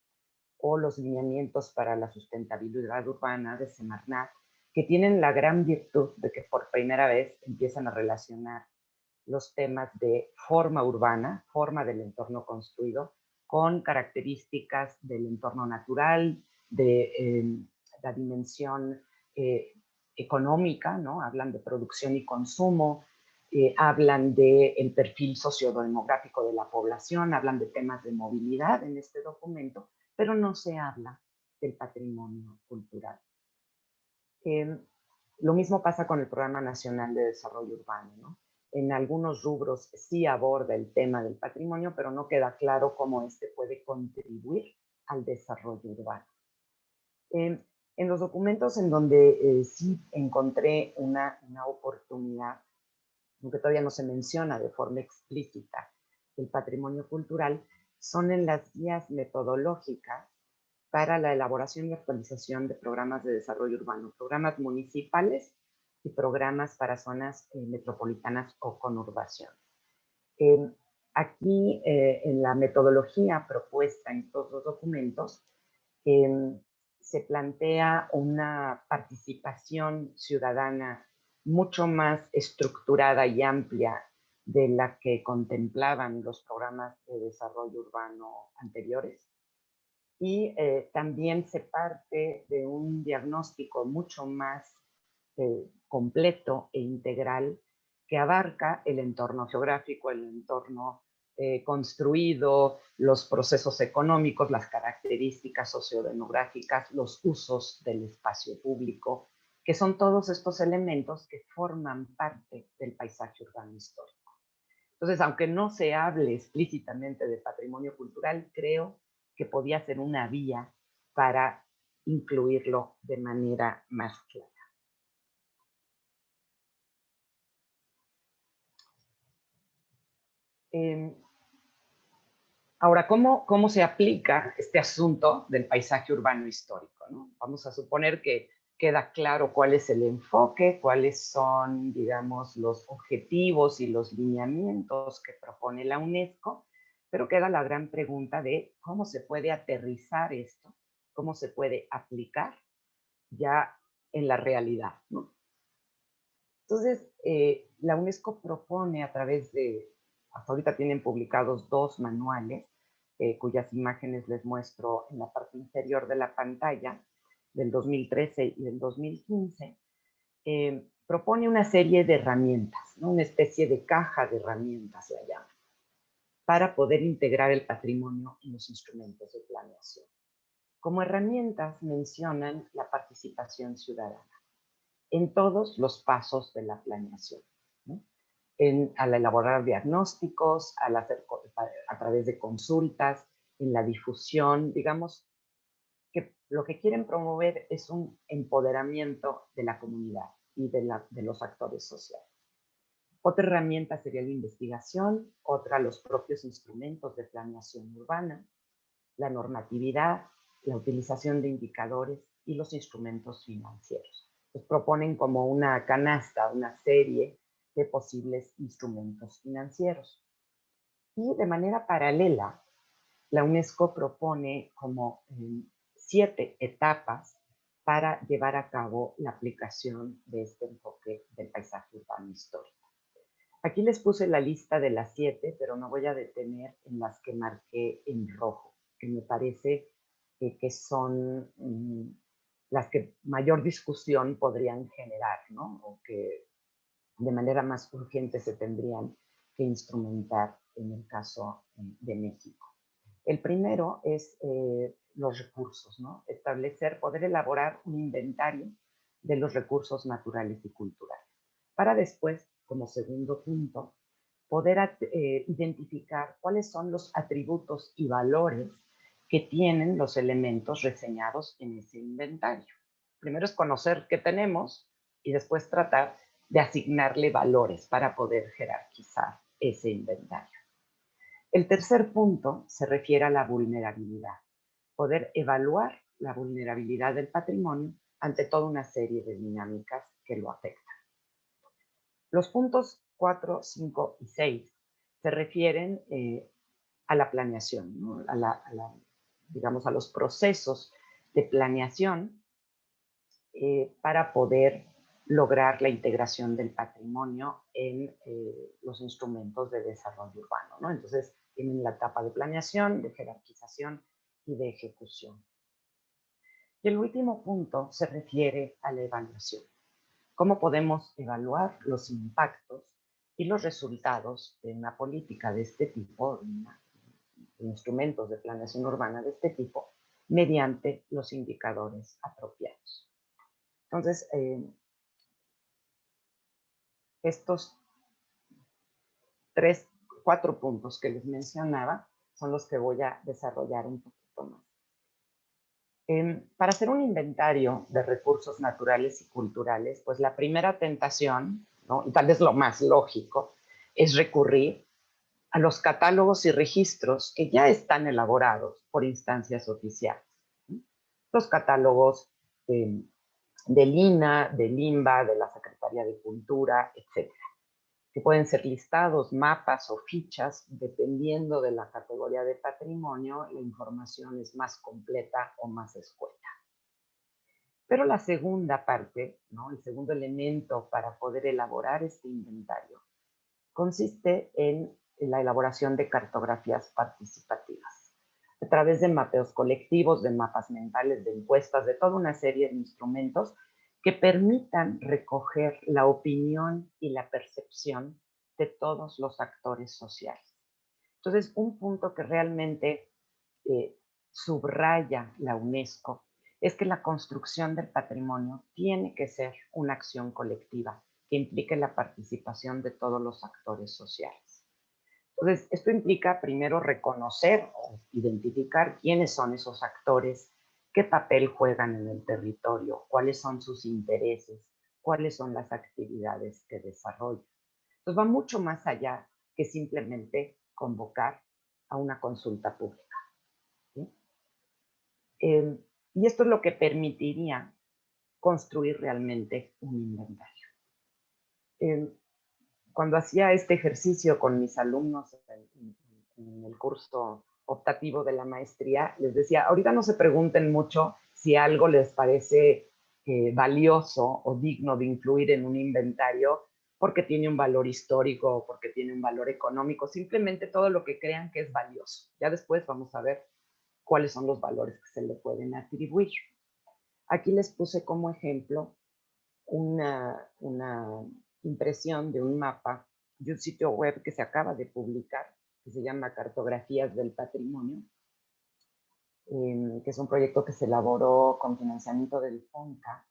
o los lineamientos para la sustentabilidad urbana de Semarnat, que tienen la gran virtud de que por primera vez empiezan a relacionar los temas de forma urbana, forma del entorno construido, con características del entorno natural, de la dimensión económica, ¿no? Hablan de producción y consumo, hablan del perfil sociodemográfico de la población, hablan de temas de movilidad en este documento, pero no se habla del patrimonio cultural. Lo mismo pasa con el Programa Nacional de Desarrollo Urbano, ¿no? En algunos rubros sí aborda el tema del patrimonio, pero no queda claro cómo este puede contribuir al desarrollo urbano. En los documentos en donde sí encontré una oportunidad, aunque todavía no se menciona de forma explícita el patrimonio cultural, son en las guías metodológicas para la elaboración y actualización de programas de desarrollo urbano, programas municipales y programas para zonas metropolitanas o conurbación. Aquí, en la metodología propuesta en estos dos documentos, se plantea una participación ciudadana mucho más estructurada y amplia de la que contemplaban los programas de desarrollo urbano anteriores. Y también se parte de un diagnóstico mucho más completo e integral que abarca el entorno geográfico, el entorno construido, los procesos económicos, las características sociodemográficas, los usos del espacio público, que son todos estos elementos que forman parte del paisaje urbano histórico. Entonces, aunque no se hable explícitamente de patrimonio cultural, creo que podía ser una vía para incluirlo de manera más clara. Ahora, ¿cómo se aplica este asunto del paisaje urbano histórico, ¿no? Vamos a suponer que queda claro cuál es el enfoque, cuáles son, digamos, los objetivos y los lineamientos que propone la UNESCO, pero queda la gran pregunta de cómo se puede aterrizar esto, cómo se puede aplicar ya en la realidad, ¿no? Entonces, la UNESCO propone a través de, hasta ahorita tienen publicados 2 manuales, cuyas imágenes les muestro en la parte inferior de la pantalla, del 2013 y del 2015, propone una serie de herramientas, ¿no? Una especie de caja de herramientas, la llama, para poder integrar el patrimonio en los instrumentos de planeación. Como herramientas mencionan la participación ciudadana en todos los pasos de la planeación, ¿no? Al elaborar diagnósticos, a través de consultas, en la difusión, digamos que lo que quieren promover es un empoderamiento de la comunidad y de los actores sociales. Otra herramienta sería la investigación, otra los propios instrumentos de planeación urbana, la normatividad, la utilización de indicadores y los instrumentos financieros. Pues proponen como una canasta, una serie de posibles instrumentos financieros. Y de manera paralela, la UNESCO propone como 7 etapas para llevar a cabo la aplicación de este enfoque del paisaje urbano histórico. Aquí les puse la lista de las 7, pero me voy a detener en las que marqué en rojo, que me parece que son las que mayor discusión podrían generar, ¿no? O que de manera más urgente se tendrían que instrumentar en el caso de México. El primero es los recursos, ¿no? Establecer, poder elaborar un inventario de los recursos naturales y culturales, para después, como segundo punto, poder identificar cuáles son los atributos y valores que tienen los elementos reseñados en ese inventario. Primero es conocer qué tenemos y después tratar de asignarle valores para poder jerarquizar ese inventario. El tercer punto se refiere a la vulnerabilidad, poder evaluar la vulnerabilidad del patrimonio ante toda una serie de dinámicas que lo afectan. Los puntos 4, 5 y 6 se refieren a la planeación, ¿no? Digamos, a los procesos de planeación para poder lograr la integración del patrimonio en los instrumentos de desarrollo urbano, ¿no? Entonces, tienen la etapa de planeación, de jerarquización y de ejecución. Y el último punto se refiere a la evaluación. ¿Cómo podemos evaluar los impactos y los resultados de una política de este tipo, de instrumentos de planeación urbana de este tipo, mediante los indicadores apropiados? Entonces, estos 4 puntos que les mencionaba son los que voy a desarrollar un poquito más. Para hacer un inventario de recursos naturales y culturales, pues la primera tentación, ¿no? Y tal vez lo más lógico, es recurrir a los catálogos y registros que ya están elaborados por instancias oficiales, ¿no? Los catálogos del INA, del INBA, de la Secretaría de Cultura, etc., que pueden ser listados, mapas o fichas, dependiendo de la categoría de patrimonio, la información es más completa o más escueta. Pero la segunda parte, ¿no? El segundo elemento para poder elaborar este inventario, consiste en la elaboración de cartografías participativas a través de mapeos colectivos, de mapas mentales, de encuestas, de toda una serie de instrumentos que permitan recoger la opinión y la percepción de todos los actores sociales. Entonces, un punto que realmente subraya la UNESCO es que la construcción del patrimonio tiene que ser una acción colectiva que implique la participación de todos los actores sociales. Entonces, esto implica primero reconocer o identificar quiénes son esos actores, qué papel juegan en el territorio, cuáles son sus intereses, cuáles son las actividades que desarrollan. Entonces, va mucho más allá que simplemente convocar a una consulta pública. ¿Sí? Y esto es lo que permitiría construir realmente un inventario. Cuando hacía este ejercicio con mis alumnos en el curso optativo de la maestría, les decía, ahorita no se pregunten mucho si algo les parece valioso o digno de incluir en un inventario porque tiene un valor histórico o porque tiene un valor económico, simplemente todo lo que crean que es valioso. Ya después vamos a ver cuáles son los valores que se le pueden atribuir. Aquí les puse como ejemplo una impresión de un mapa de un sitio web que se acaba de publicar, que se llama Cartografías del Patrimonio, que es un proyecto que se elaboró con financiamiento del FONCA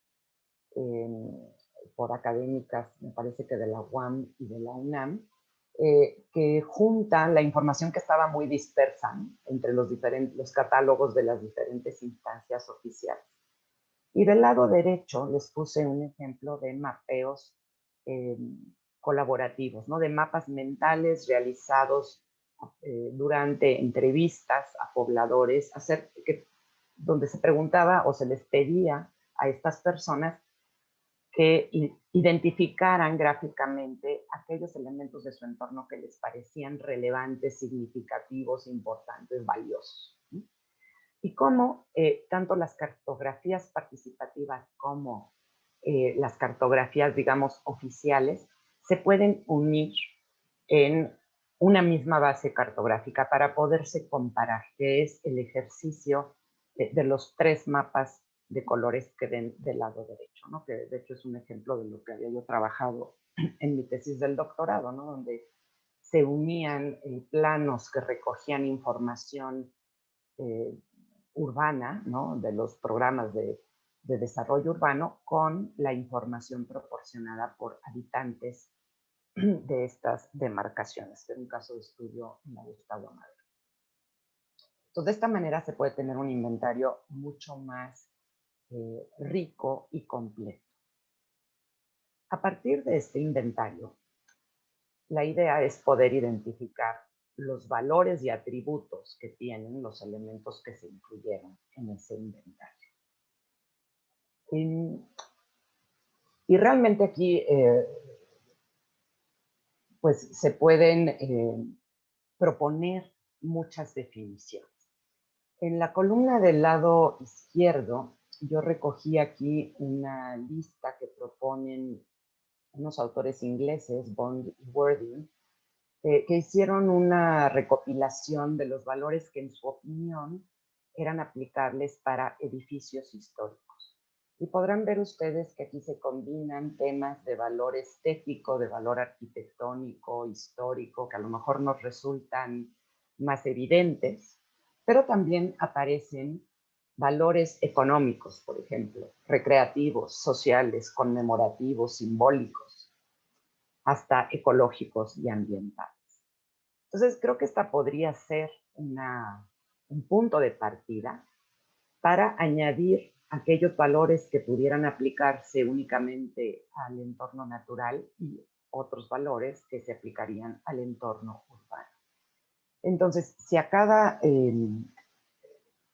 por académicas, me parece que de la UAM y de la UNAM, que junta la información que estaba muy dispersa, ¿no?, entre los catálogos de las diferentes instancias oficiales. Y del lado derecho les puse un ejemplo de mapeos colaborativos, ¿no?, de mapas mentales realizados durante entrevistas a pobladores, donde se preguntaba o se les pedía a estas personas que identificaran gráficamente aquellos elementos de su entorno que les parecían relevantes, significativos, importantes, valiosos, ¿sí? Y cómo tanto las cartografías participativas como las cartografías, digamos, oficiales, se pueden unir en una misma base cartográfica para poderse comparar, que es el ejercicio de los tres mapas de colores que ven del lado derecho, ¿no?, que de hecho es un ejemplo de lo que había yo trabajado en mi tesis del doctorado, ¿no?, donde se unían planos que recogían información urbana, ¿no?, de los programas de desarrollo urbano con la información proporcionada por habitantes de estas demarcaciones, en un caso de estudio en el estado Madero. Entonces, de esta manera se puede tener un inventario mucho más rico y completo. A partir de este inventario, la idea es poder identificar los valores y atributos que tienen los elementos que se incluyeron en ese inventario. Y realmente aquí pues se pueden proponer muchas definiciones. En la columna del lado izquierdo, yo recogí aquí una lista que proponen unos autores ingleses, Bond y Worthing, que hicieron una recopilación de los valores que en su opinión eran aplicables para edificios históricos. Y podrán ver ustedes que aquí se combinan temas de valor estético, de valor arquitectónico, histórico, que a lo mejor nos resultan más evidentes, pero también aparecen valores económicos, por ejemplo, recreativos, sociales, conmemorativos, simbólicos, hasta ecológicos y ambientales. Entonces, creo que esta podría ser un punto de partida para añadir aquellos valores que pudieran aplicarse únicamente al entorno natural y otros valores que se aplicarían al entorno urbano. Entonces, si a cada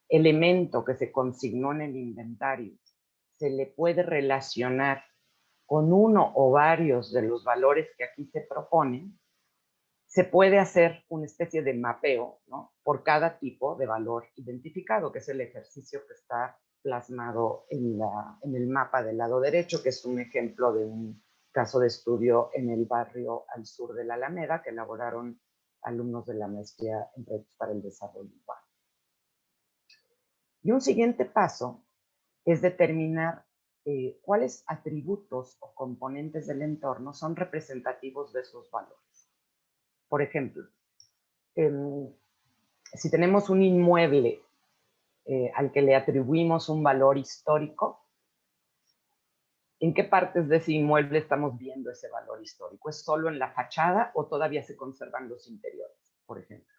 elemento que se consignó en el inventario se le puede relacionar con uno o varios de los valores que aquí se proponen, se puede hacer una especie de mapeo, ¿no?, por cada tipo de valor identificado, que es el ejercicio que está plasmado en el mapa del lado derecho, que es un ejemplo de un caso de estudio en el barrio al sur de la Alameda, que elaboraron alumnos de la maestría en proyectos para el desarrollo urbano. Y un siguiente paso es determinar cuáles atributos o componentes del entorno son representativos de esos valores. Por ejemplo, si tenemos un inmueble al que le atribuimos un valor histórico, ¿en qué partes de ese inmueble estamos viendo ese valor histórico? ¿Es solo en la fachada o todavía se conservan los interiores, por ejemplo?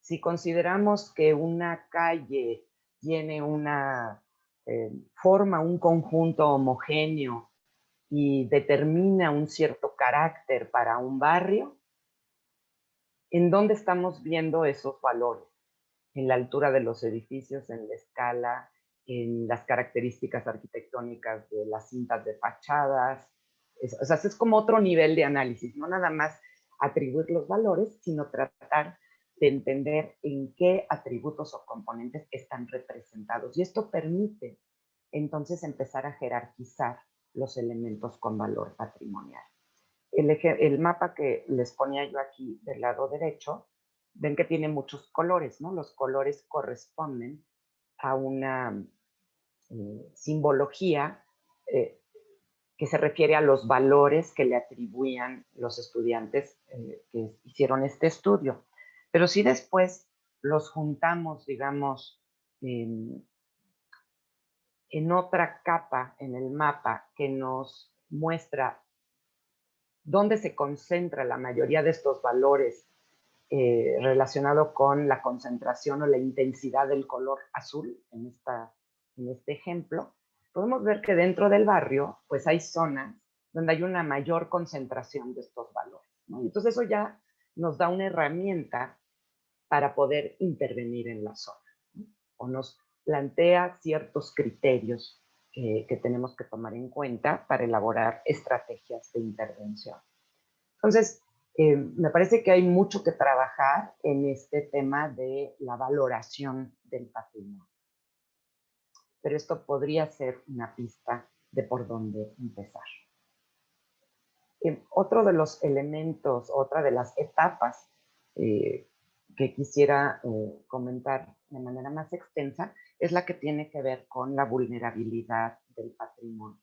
Si consideramos que una calle tiene una forma, un conjunto homogéneo y determina un cierto carácter para un barrio, ¿en dónde estamos viendo esos valores? En la altura de los edificios, en la escala, en las características arquitectónicas de las cintas de fachadas. O sea, es como otro nivel de análisis, no nada más atribuir los valores, sino tratar de entender en qué atributos o componentes están representados. Y esto permite entonces empezar a jerarquizar los elementos con valor patrimonial. El mapa que les ponía yo aquí del lado derecho, ven que tiene muchos colores, ¿no? Los colores corresponden a una simbología que se refiere a los valores que le atribuían los estudiantes que hicieron este estudio. Pero si después los juntamos, digamos, en otra capa en el mapa que nos muestra dónde se concentra la mayoría de estos valores relacionado con la concentración o la intensidad del color azul en este ejemplo, podemos ver que dentro del barrio pues hay zonas donde hay una mayor concentración de estos valores, ¿no? Entonces eso ya nos da una herramienta para poder intervenir en la zona, ¿no? O nos plantea ciertos criterios que tenemos que tomar en cuenta para elaborar estrategias de intervención. Entonces, me parece que hay mucho que trabajar en este tema de la valoración del patrimonio. Pero esto podría ser una pista de por dónde empezar. Otro de los elementos, otra de las etapas que quisiera comentar de manera más extensa es la que tiene que ver con la vulnerabilidad del patrimonio,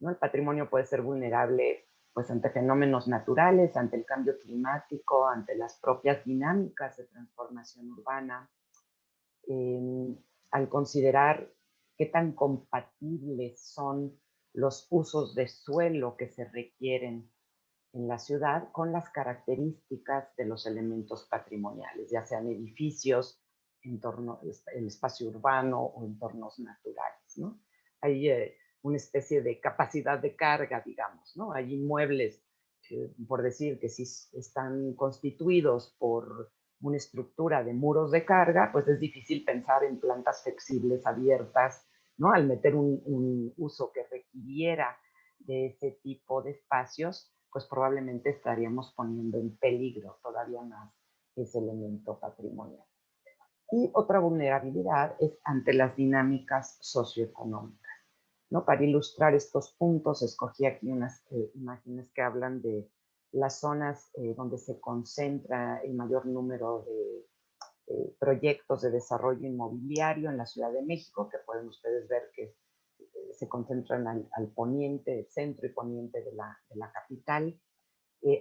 ¿no? El patrimonio puede ser vulnerable pues ante fenómenos naturales, ante el cambio climático, ante las propias dinámicas de transformación urbana. Al considerar qué tan compatibles son los usos de suelo que se requieren en la ciudad con las características de los elementos patrimoniales, ya sean edificios, el espacio urbano o entornos naturales, ¿no? Hay una especie de capacidad de carga, digamos, ¿no? Hay inmuebles, por decir, que si están constituidos por una estructura de muros de carga, pues es difícil pensar en plantas flexibles abiertas, ¿no? Al meter un uso que requiriera de ese tipo de espacios, pues probablemente estaríamos poniendo en peligro todavía más ese elemento patrimonial. Y otra vulnerabilidad es ante las dinámicas socioeconómicas, ¿no? Para ilustrar estos puntos, escogí aquí unas imágenes que hablan de las zonas donde se concentra el mayor número de proyectos de desarrollo inmobiliario en la Ciudad de México, que pueden ustedes ver que se concentran al poniente, centro y poniente de la capital.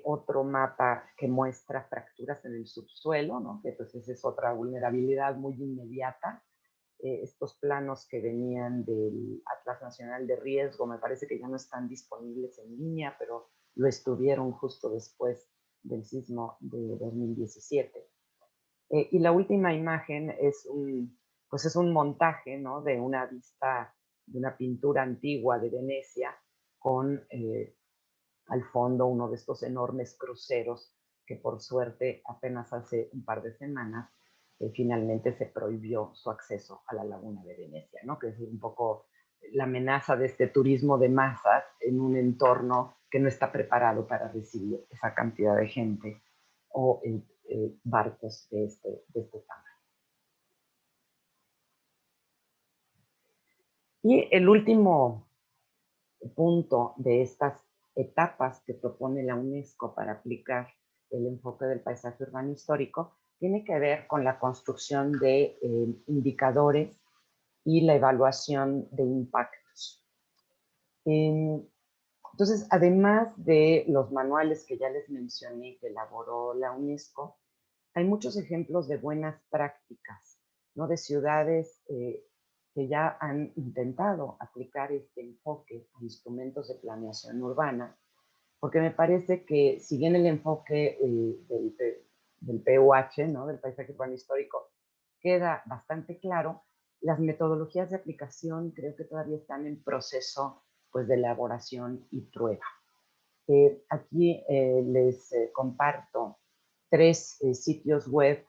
Otro mapa que muestra fracturas en el subsuelo, ¿no? Que pues esa es otra vulnerabilidad muy inmediata. Estos planos que venían del Atlas Nacional de Riesgo me parece que ya no están disponibles en línea, pero lo estuvieron justo después del sismo de 2017. Y la última imagen es un montaje, ¿no? De una vista de una pintura antigua de Venecia con al fondo uno de estos enormes cruceros que por suerte apenas hace un par de semanas finalmente se prohibió su acceso a la laguna de Venecia, ¿no? Que es un poco la amenaza de este turismo de masas en un entorno que no está preparado para recibir esa cantidad de gente o barcos de este tamaño. Y el último punto de estas etapas que propone la UNESCO para aplicar el enfoque del paisaje urbano histórico tiene que ver con la construcción de indicadores y la evaluación de impactos. Entonces, además de los manuales que ya les mencioné que elaboró la UNESCO, hay muchos ejemplos de buenas prácticas, ¿no? De ciudades que ya han intentado aplicar este enfoque a instrumentos de planeación urbana, porque me parece que si bien el enfoque del PUH, ¿no? Del paisaje urbano histórico, queda bastante claro, las metodologías de aplicación creo que todavía están en proceso pues, de elaboración y prueba. Aquí les comparto 3 sitios web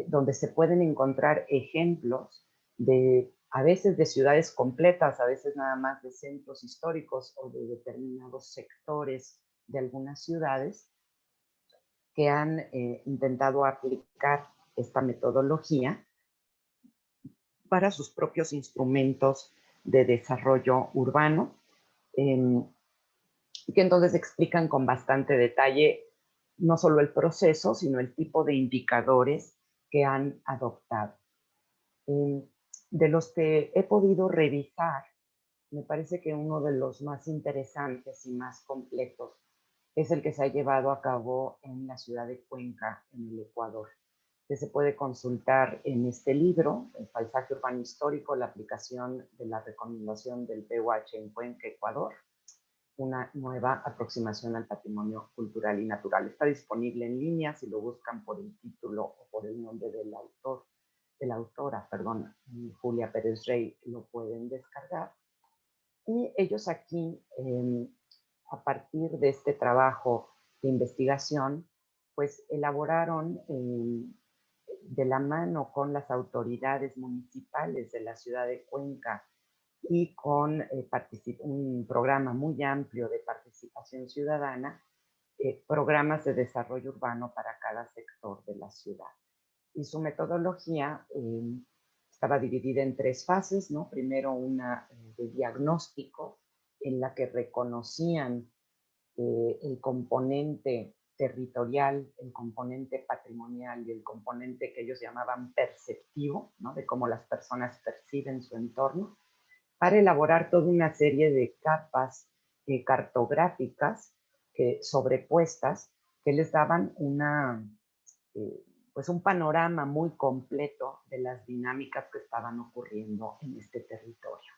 donde se pueden encontrar ejemplos de, a veces de ciudades completas, a veces nada más de centros históricos o de determinados sectores de algunas ciudades que han intentado aplicar esta metodología para sus propios instrumentos de desarrollo urbano, que entonces explican con bastante detalle no solo el proceso, sino el tipo de indicadores que han adoptado. De los que he podido revisar, me parece que uno de los más interesantes y más completos es el que se ha llevado a cabo en la ciudad de Cuenca, en el Ecuador, que se puede consultar en este libro, El paisaje urbano histórico, la aplicación de la recomendación del PUH en Cuenca, Ecuador, una nueva aproximación al patrimonio cultural y natural. Está disponible en línea si lo buscan por el título o por el nombre del autor, de la autora, perdón, Julia Pérez Rey, lo pueden descargar. Y ellos aquí, a partir de este trabajo de investigación, pues elaboraron de la mano con las autoridades municipales de la ciudad de Cuenca y con un programa muy amplio de participación ciudadana, programas de desarrollo urbano para cada sector de la ciudad. Y su metodología estaba dividida en 3 fases, ¿no? Primero una de diagnóstico, en la que reconocían el componente territorial, el componente patrimonial y el componente que ellos llamaban perceptivo, ¿no? De cómo las personas perciben su entorno, para elaborar toda una serie de capas cartográficas sobrepuestas que les daban pues un panorama muy completo de las dinámicas que estaban ocurriendo en este territorio.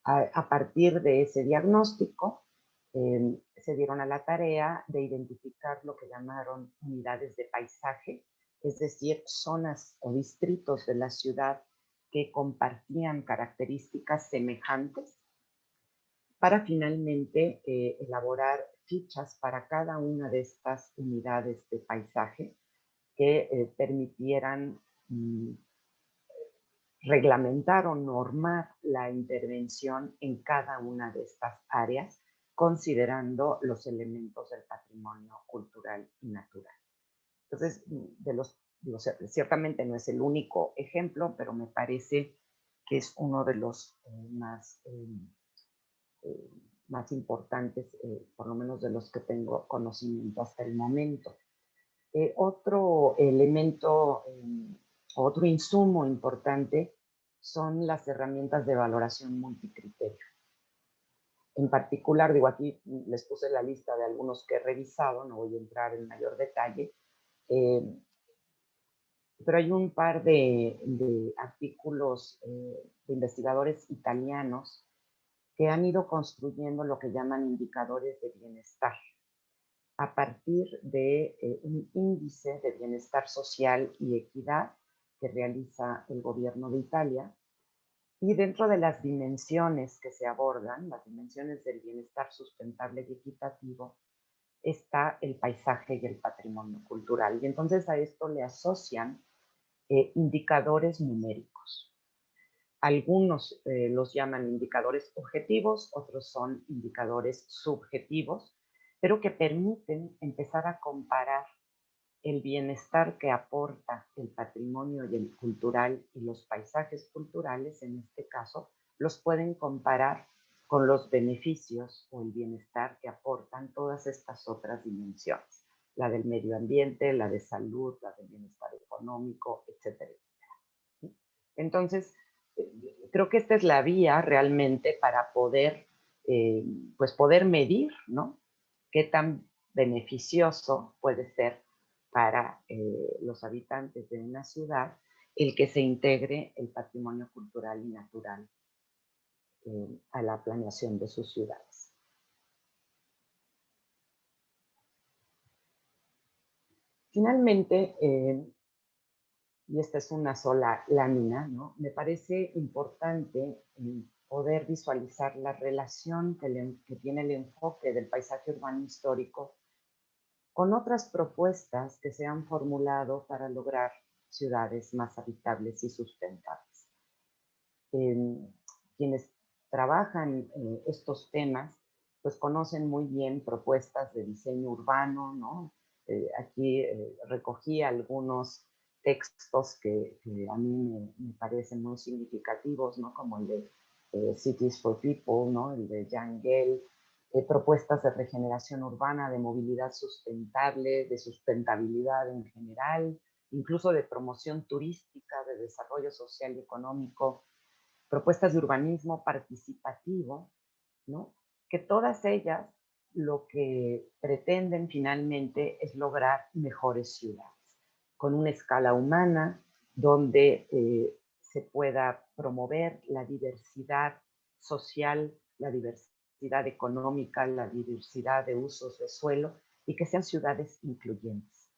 A partir de ese diagnóstico, se dieron a la tarea de identificar lo que llamaron unidades de paisaje, es decir, zonas o distritos de la ciudad que compartían características semejantes, para finalmente elaborar fichas para cada una de estas unidades de paisaje que permitieran reglamentar o normar la intervención en cada una de estas áreas, considerando los elementos del patrimonio cultural y natural. Entonces, ciertamente no es el único ejemplo, pero me parece que es uno de los más importantes, por lo menos de los que tengo conocimiento hasta el momento. Otro elemento, otro insumo importante son las herramientas de valoración multicriterio. En particular, digo, aquí les puse la lista de algunos que he revisado, no voy a entrar en mayor detalle, pero hay un par de artículos de investigadores italianos que han ido construyendo lo que llaman indicadores de bienestar a partir de un índice de bienestar social y equidad que realiza el gobierno de Italia. Y dentro de las dimensiones que se abordan, las dimensiones del bienestar sustentable y equitativo, está el paisaje y el patrimonio cultural. Y entonces a esto le asocian indicadores numéricos. Algunos los llaman indicadores objetivos, otros son indicadores subjetivos, pero que permiten empezar a comparar el bienestar que aporta el patrimonio y el cultural y los paisajes culturales, en este caso, los pueden comparar con los beneficios o el bienestar que aportan todas estas otras dimensiones, la del medio ambiente, la de salud, la del bienestar económico, etcétera, etcétera. ¿Sí? Entonces, creo que esta es la vía realmente para poder, pues poder medir, ¿no? Qué tan beneficioso puede ser para los habitantes de una ciudad el que se integre el patrimonio cultural y natural a la planeación de sus ciudades. Finalmente, y esta es una sola lámina, ¿no? Me parece importante poder visualizar la relación que tiene el enfoque del paisaje urbano histórico con otras propuestas que se han formulado para lograr ciudades más habitables y sustentables. Quienes trabajan estos temas, pues conocen muy bien propuestas de diseño urbano, ¿no? Aquí recogí algunos textos que a mí me parecen muy significativos, ¿no? Como el de Cities for People, ¿no? El de Jan Gehl, propuestas de regeneración urbana, de movilidad sustentable, de sustentabilidad en general, incluso de promoción turística, de desarrollo social y económico, propuestas de urbanismo participativo, ¿no? Que todas ellas lo que pretenden finalmente es lograr mejores ciudades, con una escala humana donde se pueda promover la diversidad social, la diversidad económica, la diversidad de usos de suelo y que sean ciudades incluyentes.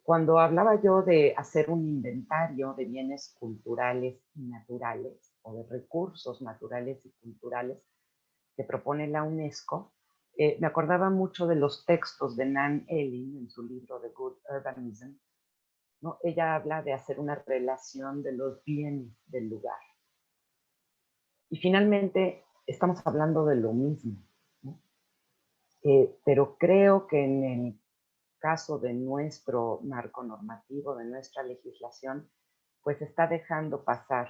Cuando hablaba yo de hacer un inventario de bienes culturales y naturales, o de recursos naturales y culturales que propone la UNESCO, me acordaba mucho de los textos de Nan Elling en su libro The Good Urbanism, ¿no? Ella habla de hacer una relación de los bienes del lugar. Y finalmente estamos hablando de lo mismo, ¿no? Pero creo que en el caso de nuestro marco normativo, de nuestra legislación, pues está dejando pasar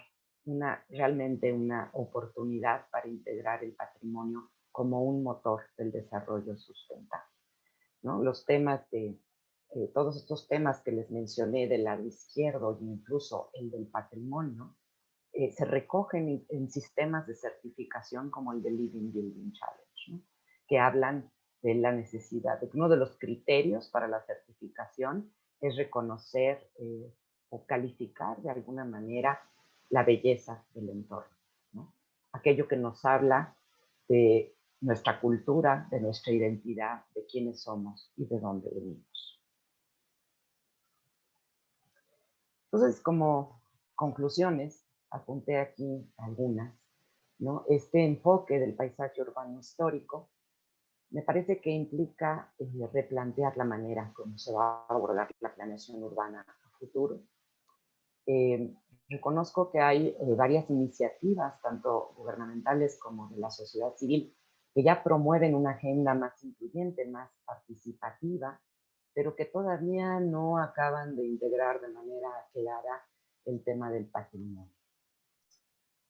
realmente una oportunidad para integrar el patrimonio como un motor del desarrollo sustentable, ¿no? Los temas todos estos temas que les mencioné del lado izquierdo e incluso el del patrimonio, se recogen en sistemas de certificación como el de Living Building Challenge, ¿no? Que hablan de la necesidad de que uno de los criterios para la certificación es reconocer o calificar de alguna manera la belleza del entorno, ¿no? Aquello que nos habla de nuestra cultura, de nuestra identidad, de quiénes somos y de dónde venimos. Entonces, como conclusiones, apunté aquí algunas, ¿no? Este enfoque del paisaje urbano histórico me parece que implica replantear la manera como se va a abordar la planeación urbana a futuro. Reconozco que hay varias iniciativas, tanto gubernamentales como de la sociedad civil, que ya promueven una agenda más incluyente, más participativa, pero que todavía no acaban de integrar de manera clara el tema del patrimonio.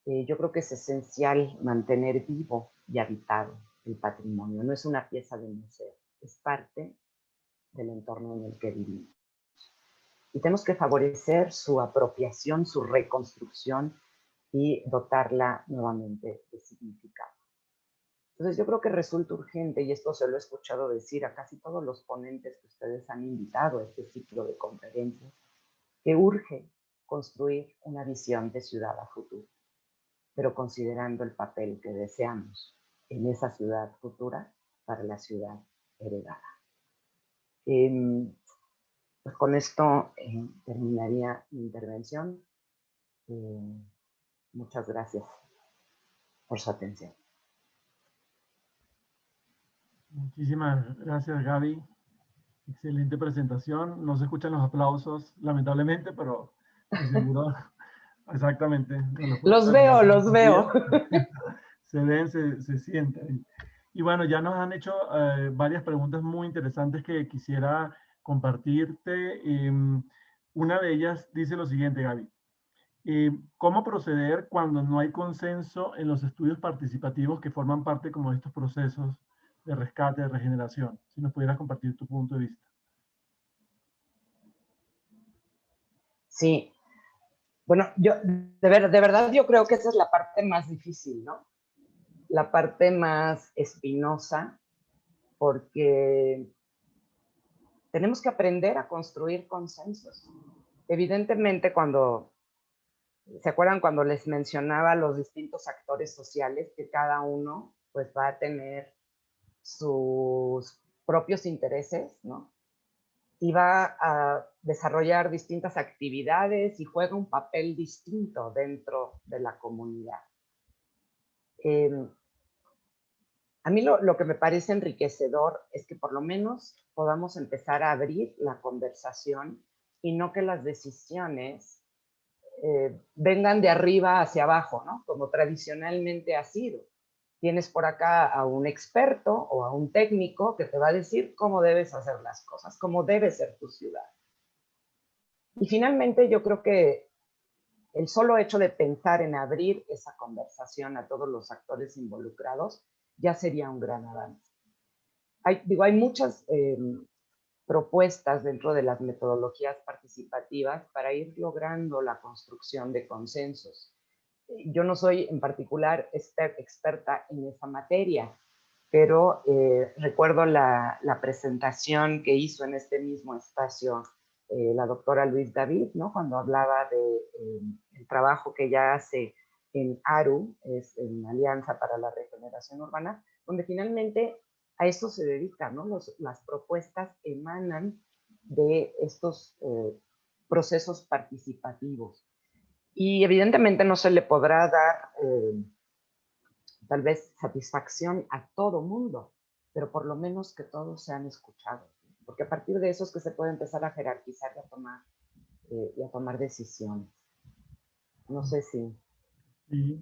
Yo creo que es esencial mantener vivo y habitado el patrimonio. No es una pieza de museo, es parte del entorno en el que vivimos. Y tenemos que favorecer su apropiación, su reconstrucción y dotarla nuevamente de significado. Entonces yo creo que resulta urgente, y esto se lo he escuchado decir a casi todos los ponentes que ustedes han invitado a este ciclo de conferencias, que urge construir una visión de ciudad a futuro, pero considerando el papel que deseamos en esa ciudad futura para la ciudad heredada. Pues con esto terminaría mi intervención. Muchas gracias por su atención. Muchísimas gracias, Gaby. Excelente presentación. No se escuchan los aplausos, lamentablemente, pero de seguro, exactamente. Los veo. Se ven, se sienten. Y bueno, ya nos han hecho varias preguntas muy interesantes que quisiera compartirte. Una de ellas dice lo siguiente, Gaby. ¿Cómo proceder cuando no hay consenso en los estudios participativos que forman parte como de estos procesos de rescate, de regeneración? Si nos pudieras compartir tu punto de vista. Sí, bueno, yo de verdad yo creo que esa es la parte más difícil, ¿no? La parte más espinosa, porque tenemos que aprender a construir consensos. Evidentemente, ¿se acuerdan cuando les mencionaba los distintos actores sociales que cada uno pues va a tener sus propios intereses, ¿no? Y va a desarrollar distintas actividades y juega un papel distinto dentro de la comunidad. A mí lo que me parece enriquecedor es que por lo menos podamos empezar a abrir la conversación y no que las decisiones vengan de arriba hacia abajo, ¿no? Como tradicionalmente ha sido. Tienes por acá a un experto o a un técnico que te va a decir cómo debes hacer las cosas, cómo debe ser tu ciudad. Y finalmente yo creo que el solo hecho de pensar en abrir esa conversación a todos los actores involucrados ya sería un gran avance. Hay muchas propuestas dentro de las metodologías participativas para ir logrando la construcción de consensos. Yo no soy en particular experta en esa materia, pero recuerdo la presentación que hizo en este mismo espacio la doctora Luis David, ¿no? Cuando hablaba del trabajo que ella hace en ARU, es en Alianza para la Regeneración Urbana, donde finalmente a eso se dedica, ¿no? Las propuestas emanan de estos procesos participativos. Y evidentemente no se le podrá dar tal vez satisfacción a todo mundo, pero por lo menos que todos sean escuchados, porque a partir de eso es que se puede empezar a jerarquizar y a tomar decisiones. No sé si... Sí,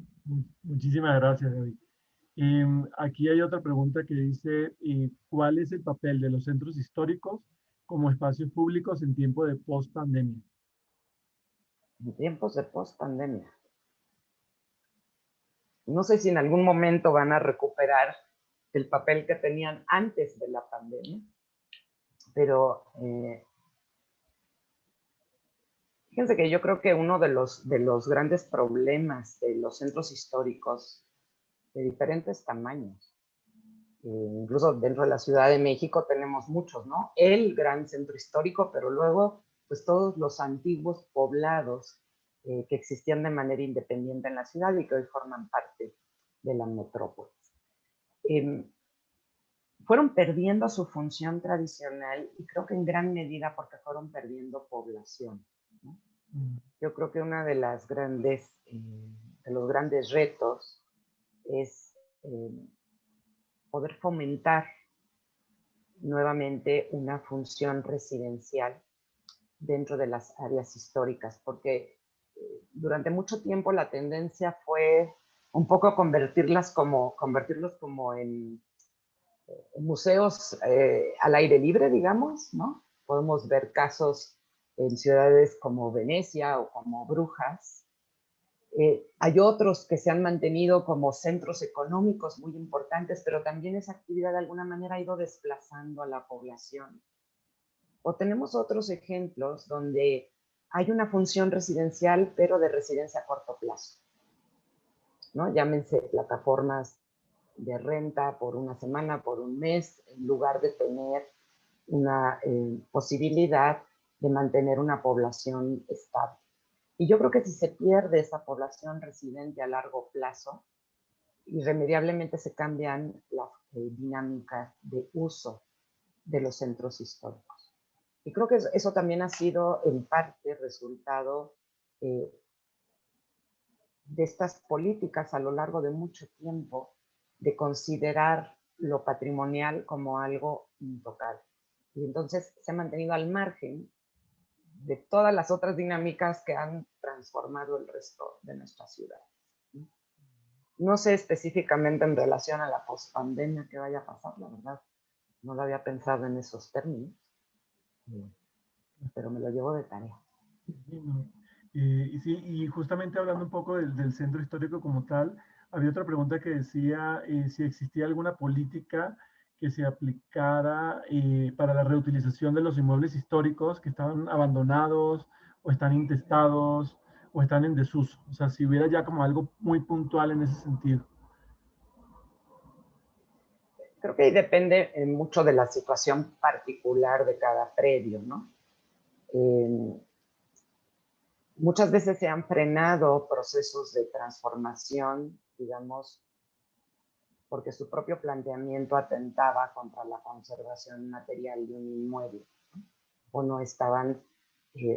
muchísimas gracias, David. Aquí hay otra pregunta que dice, ¿cuál es el papel de los centros históricos como espacios públicos en tiempo de post-pandemia? En tiempos de post-pandemia. No sé si en algún momento van a recuperar el papel que tenían antes de la pandemia, pero fíjense que yo creo que uno de los grandes problemas de los centros históricos de diferentes tamaños, incluso dentro de la Ciudad de México tenemos muchos, ¿no? El gran centro histórico, pero luego pues todos los antiguos poblados que existían de manera independiente en la ciudad y que hoy forman parte de la metrópolis. Fueron perdiendo su función tradicional y creo que en gran medida porque fueron perdiendo población, ¿no? Yo creo que uno de los grandes retos es poder fomentar nuevamente una función residencial dentro de las áreas históricas, porque durante mucho tiempo la tendencia fue un poco convertirlos como en museos al aire libre, digamos, ¿no? Podemos ver casos en ciudades como Venecia o como Brujas. Hay otros que se han mantenido como centros económicos muy importantes, pero también esa actividad de alguna manera ha ido desplazando a la población. O tenemos otros ejemplos donde hay una función residencial, pero de residencia a corto plazo, ¿no? Llámense plataformas de renta por una semana, por un mes, en lugar de tener una posibilidad de mantener una población estable. Y yo creo que si se pierde esa población residente a largo plazo, irremediablemente se cambian las dinámicas de uso de los centros históricos. Y creo que eso también ha sido en parte resultado eh, de estas políticas a lo largo de mucho tiempo de considerar lo patrimonial como algo intocable. Y entonces se ha mantenido al margen de todas las otras dinámicas que han transformado el resto de nuestra ciudad. No sé específicamente en relación a la pospandemia que vaya a pasar, la verdad. No lo había pensado en esos términos, pero me lo llevo de tarea. Y sí, y justamente hablando un poco del centro histórico como tal, había otra pregunta que decía si existía alguna política que se aplicara para la reutilización de los inmuebles históricos que estaban abandonados o están intestados o están en desuso. O sea, si hubiera ya como algo muy puntual en ese sentido. Creo que ahí depende mucho de la situación particular de cada predio, ¿no? Muchas veces se han frenado procesos de transformación, digamos, porque su propio planteamiento atentaba contra la conservación material de un inmueble, ¿no? O no estaban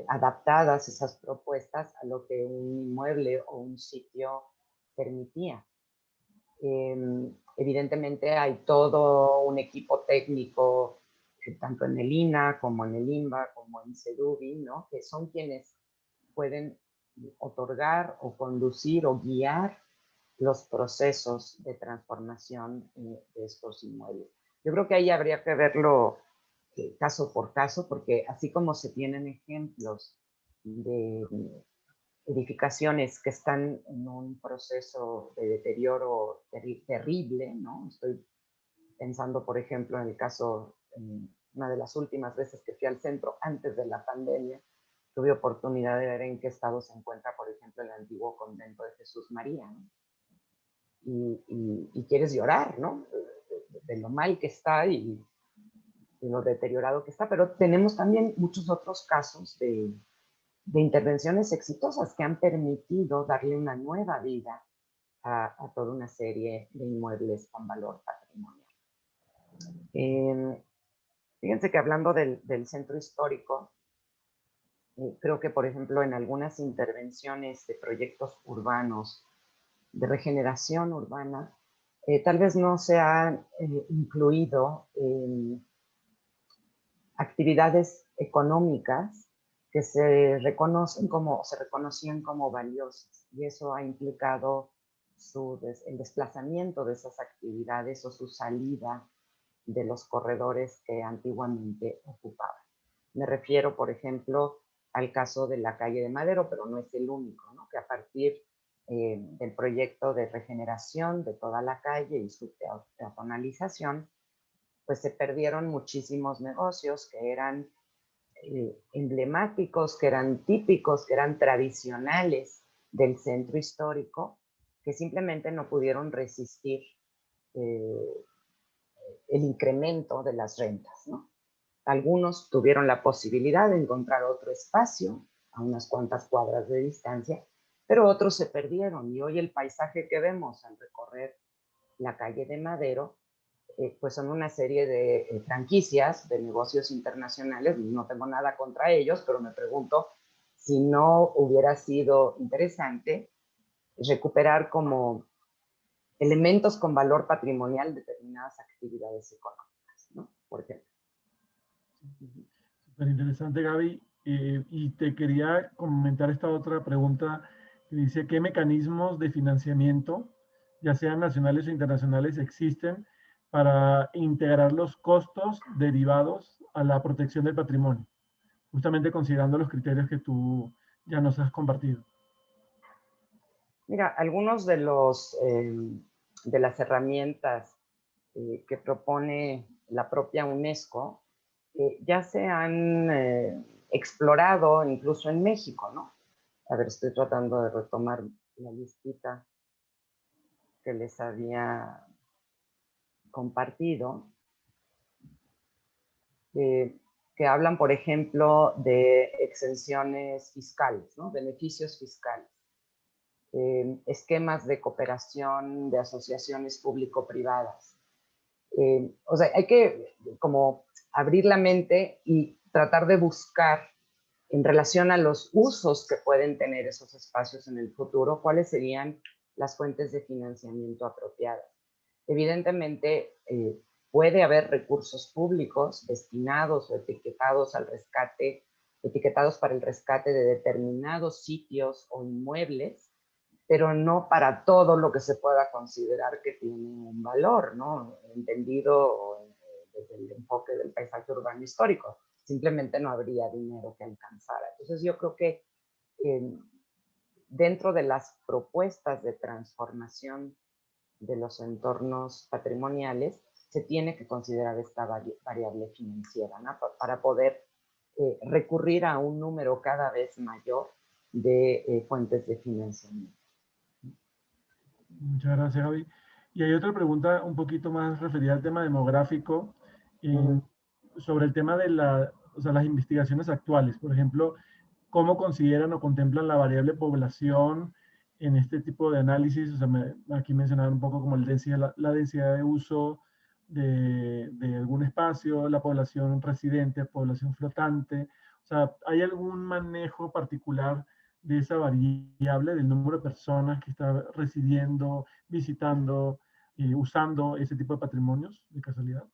adaptadas esas propuestas a lo que un inmueble o un sitio permitía. Evidentemente hay todo un equipo técnico, tanto en el INA como en el INBA, como en CEDUBI, ¿no? Que son quienes pueden otorgar o conducir o guiar los procesos de transformación de estos inmuebles. Yo creo que ahí habría que verlo caso por caso, porque así como se tienen ejemplos de edificaciones que están en un proceso de deterioro terrible, ¿no? Estoy pensando, por ejemplo, en el caso, en una de las últimas veces que fui al centro antes de la pandemia, tuve oportunidad de ver en qué estado se encuentra, por ejemplo, el antiguo convento de Jesús María, ¿no? Y quieres llorar, ¿no? De lo mal que está y de lo deteriorado que está, pero tenemos también muchos otros casos de intervenciones exitosas que han permitido darle una nueva vida a toda una serie de inmuebles con valor patrimonial. Fíjense que hablando del centro histórico, creo que, por ejemplo, en algunas intervenciones de proyectos urbanos, de regeneración urbana, tal vez no se han incluido actividades económicas que se reconocen como, se reconocían como valiosas, y eso ha implicado el desplazamiento de esas actividades o su salida de los corredores que antiguamente ocupaban. Me refiero, por ejemplo, al caso de la calle de Madero, pero no es el único, ¿no? Que a partir del proyecto de regeneración de toda la calle y su peatonalización, pues se perdieron muchísimos negocios que eran emblemáticos, que eran típicos, que eran tradicionales del centro histórico, que simplemente no pudieron resistir eh, el incremento de las rentas, ¿no? Algunos tuvieron la posibilidad de encontrar otro espacio a unas cuantas cuadras de distancia, pero otros se perdieron, y hoy el paisaje que vemos al recorrer la calle de Madero pues son una serie de franquicias de negocios internacionales. No tengo nada contra ellos, pero me pregunto si no hubiera sido interesante recuperar como elementos con valor patrimonial determinadas actividades económicas, ¿no? Por ejemplo. Súper interesante, Gaby. Y te quería comentar esta otra pregunta que dice, ¿qué mecanismos de financiamiento, ya sean nacionales o internacionales, existen para integrar los costos derivados a la protección del patrimonio? Justamente considerando los criterios que tú ya nos has compartido. Mira, algunos de las herramientas que propone la propia UNESCO ya se han explorado incluso en México, ¿no? A ver, estoy tratando de retomar la listita que les había compartido, que hablan, por ejemplo, de exenciones fiscales, ¿no? Beneficios fiscales, esquemas de cooperación de asociaciones público-privadas. O sea, hay que como abrir la mente y tratar de buscar en relación a los usos que pueden tener esos espacios en el futuro, cuáles serían las fuentes de financiamiento apropiadas. Evidentemente, puede haber recursos públicos destinados o etiquetados al rescate, etiquetados para el rescate de determinados sitios o inmuebles, pero no para todo lo que se pueda considerar que tiene un valor, ¿no? Entendido desde el enfoque del paisaje urbano histórico. Simplemente no habría dinero que alcanzara. Entonces yo creo que dentro de las propuestas de transformación de los entornos patrimoniales, se tiene que considerar esta variable financiera, ¿no? Para poder recurrir a un número cada vez mayor de fuentes de financiamiento. Muchas gracias, Gaby. Y hay otra pregunta un poquito más referida al tema demográfico, sobre el tema de las investigaciones actuales. Por ejemplo, ¿cómo consideran o contemplan la variable población en este tipo de análisis? O sea, aquí mencionaron un poco como la densidad de uso de algún espacio, la población residente, población flotante. O sea, ¿hay algún manejo particular de esa variable del número de personas que está residiendo, visitando, usando ese tipo de patrimonios de casualidad?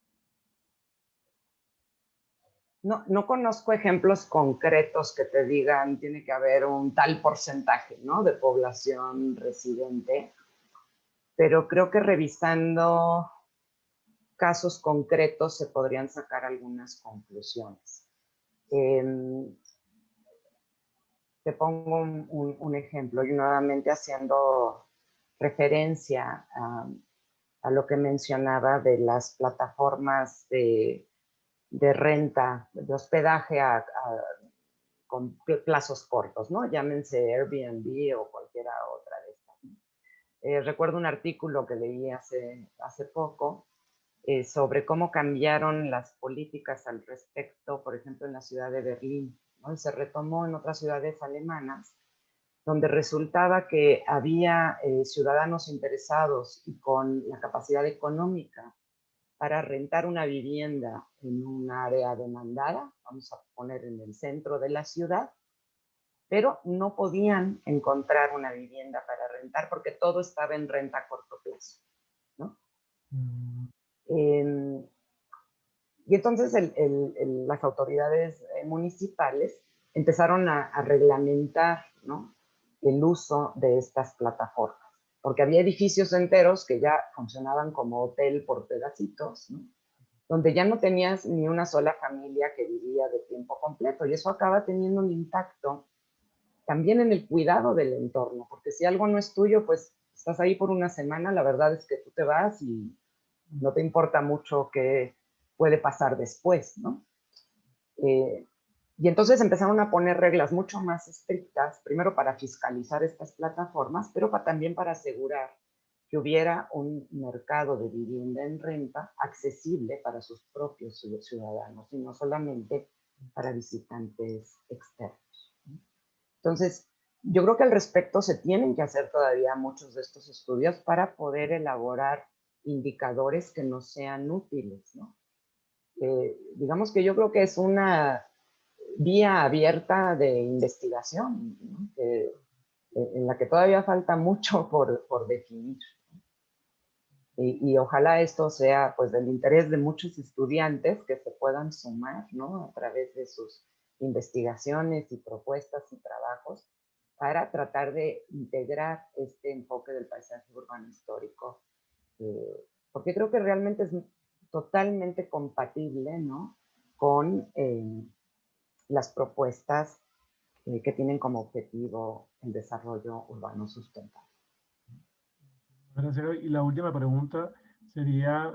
No conozco ejemplos concretos que te digan tiene que haber un tal porcentaje, ¿no?, de población residente, pero creo que revisando casos concretos se podrían sacar algunas conclusiones. Te pongo un ejemplo, y nuevamente haciendo referencia a lo que mencionaba de las plataformas de renta, de hospedaje con plazos cortos, ¿no? Llámense Airbnb o cualquiera otra de estas. Recuerdo un artículo que leí hace poco sobre cómo cambiaron las políticas al respecto, por ejemplo, en la ciudad de Berlín, ¿no? Y se retomó en otras ciudades alemanas, donde resultaba que había ciudadanos interesados y con la capacidad económica para rentar una vivienda en un área demandada, vamos a poner en el centro de la ciudad, pero no podían encontrar una vivienda para rentar porque todo estaba en renta a corto plazo, ¿no? Y entonces las autoridades municipales empezaron a reglamentar, ¿no?, el uso de estas plataformas, porque había edificios enteros que ya funcionaban como hotel por pedacitos, ¿no?, donde ya no tenías ni una sola familia que vivía de tiempo completo, y eso acaba teniendo un impacto también en el cuidado del entorno, porque si algo no es tuyo, pues estás ahí por una semana, la verdad es que tú te vas y no te importa mucho qué puede pasar después, ¿no? Y entonces empezaron a poner reglas mucho más estrictas, primero para fiscalizar estas plataformas, pero también para asegurar que hubiera un mercado de vivienda en renta accesible para sus propios ciudadanos y no solamente para visitantes externos. Entonces, yo creo que al respecto se tienen que hacer todavía muchos de estos estudios para poder elaborar indicadores que nos sean útiles, ¿no? Digamos que yo creo que es una vía abierta de investigación, ¿no?, en la que todavía falta mucho por definir. Y ojalá esto sea, pues, del interés de muchos estudiantes que se puedan sumar, ¿no?, a través de sus investigaciones y propuestas y trabajos para tratar de integrar este enfoque del paisaje urbano histórico, porque creo que realmente es totalmente compatible, ¿no?, con las propuestas que tienen como objetivo el desarrollo urbano sustentable. Gracias. Y la última pregunta sería,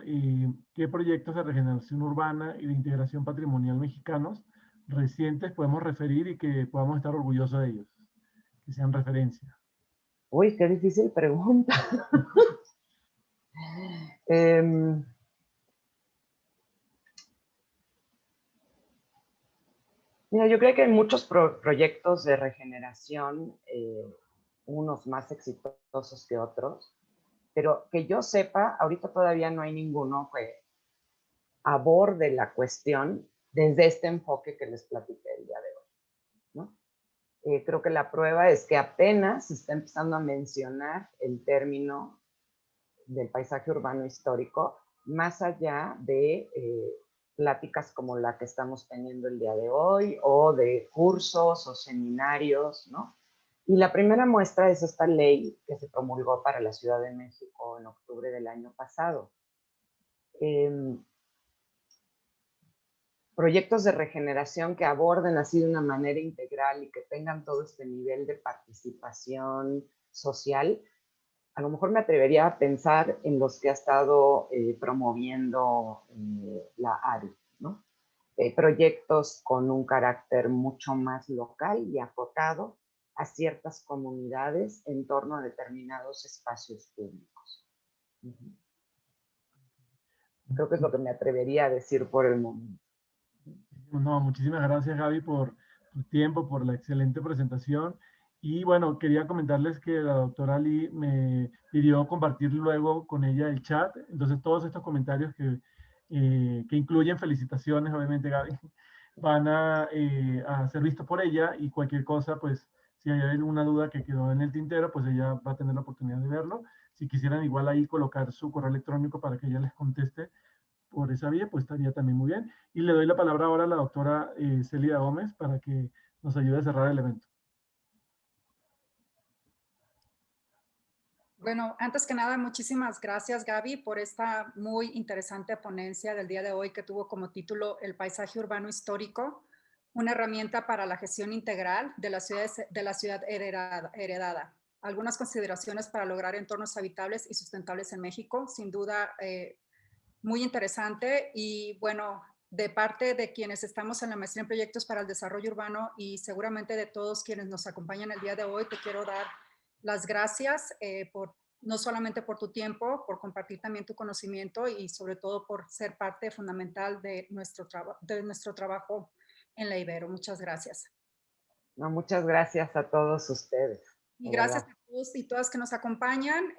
¿qué proyectos de regeneración urbana y de integración patrimonial mexicanos recientes podemos referir y que podamos estar orgullosos de ellos, que sean referencia? Uy, qué difícil pregunta. Mira, yo creo que hay muchos proyectos de regeneración, unos más exitosos que otros, pero que yo sepa, ahorita todavía no hay ninguno que aborde la cuestión desde este enfoque que les platiqué el día de hoy, ¿no? Creo que la prueba es que apenas se está empezando a mencionar el término del paisaje urbano histórico, más allá de pláticas como la que estamos teniendo el día de hoy, o de cursos o seminarios, ¿no? Y la primera muestra es esta ley que se promulgó para la Ciudad de México en octubre del año pasado. proyectos de regeneración que aborden así de una manera integral y que tengan todo este nivel de participación social, a lo mejor me atrevería a pensar en los que ha estado promoviendo la ARI, ¿no? Proyectos con un carácter mucho más local y acotado a ciertas comunidades en torno a determinados espacios públicos. Creo que es lo que me atrevería a decir por el momento. No, muchísimas gracias, Gaby, por tu tiempo, por la excelente presentación. Y bueno, quería comentarles que la doctora Lee me pidió compartir luego con ella el chat. Entonces, todos estos comentarios que incluyen felicitaciones, obviamente, Gaby, van a ser vistos por ella y cualquier cosa, pues, si hay alguna duda que quedó en el tintero, pues ella va a tener la oportunidad de verlo. Si quisieran igual ahí colocar su correo electrónico para que ella les conteste por esa vía, pues estaría también muy bien. Y le doy la palabra ahora a la doctora Célida Gómez para que nos ayude a cerrar el evento. Bueno, antes que nada, muchísimas gracias, Gaby, por esta muy interesante ponencia del día de hoy que tuvo como título El paisaje urbano histórico, una herramienta para la gestión integral de la ciudad heredada. Algunas consideraciones para lograr entornos habitables y sustentables en México. Sin duda, muy interesante. Y bueno, de parte de quienes estamos en la maestría en proyectos para el desarrollo urbano y seguramente de todos quienes nos acompañan el día de hoy, te quiero dar las gracias no solamente por tu tiempo, por compartir también tu conocimiento y sobre todo por ser parte fundamental de nuestro trabajo en la Ibero. Muchas gracias. No, muchas gracias a todos ustedes. Y gracias a todos y todas que nos acompañan.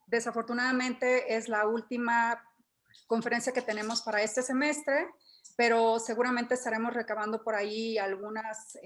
Desafortunadamente es la última conferencia que tenemos para este semestre, pero seguramente estaremos recabando por ahí algunas,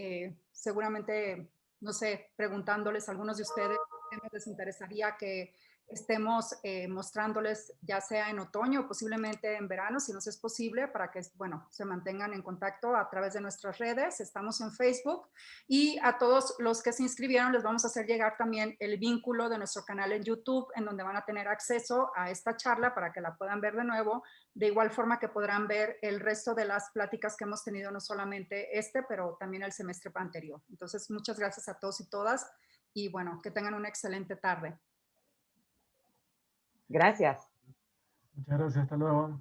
seguramente, no sé, preguntándoles a algunos de ustedes qué les interesaría que estemos mostrándoles, ya sea en otoño o posiblemente en verano, si nos es posible, para que, bueno, se mantengan en contacto a través de nuestras redes. Estamos en Facebook y a todos los que se inscribieron les vamos a hacer llegar también el vínculo de nuestro canal en YouTube, en donde van a tener acceso a esta charla para que la puedan ver de nuevo, de igual forma que podrán ver el resto de las pláticas que hemos tenido, no solamente pero también el semestre anterior. Entonces, muchas gracias a todos y todas y bueno, que tengan una excelente tarde. Gracias. Muchas gracias, hasta luego.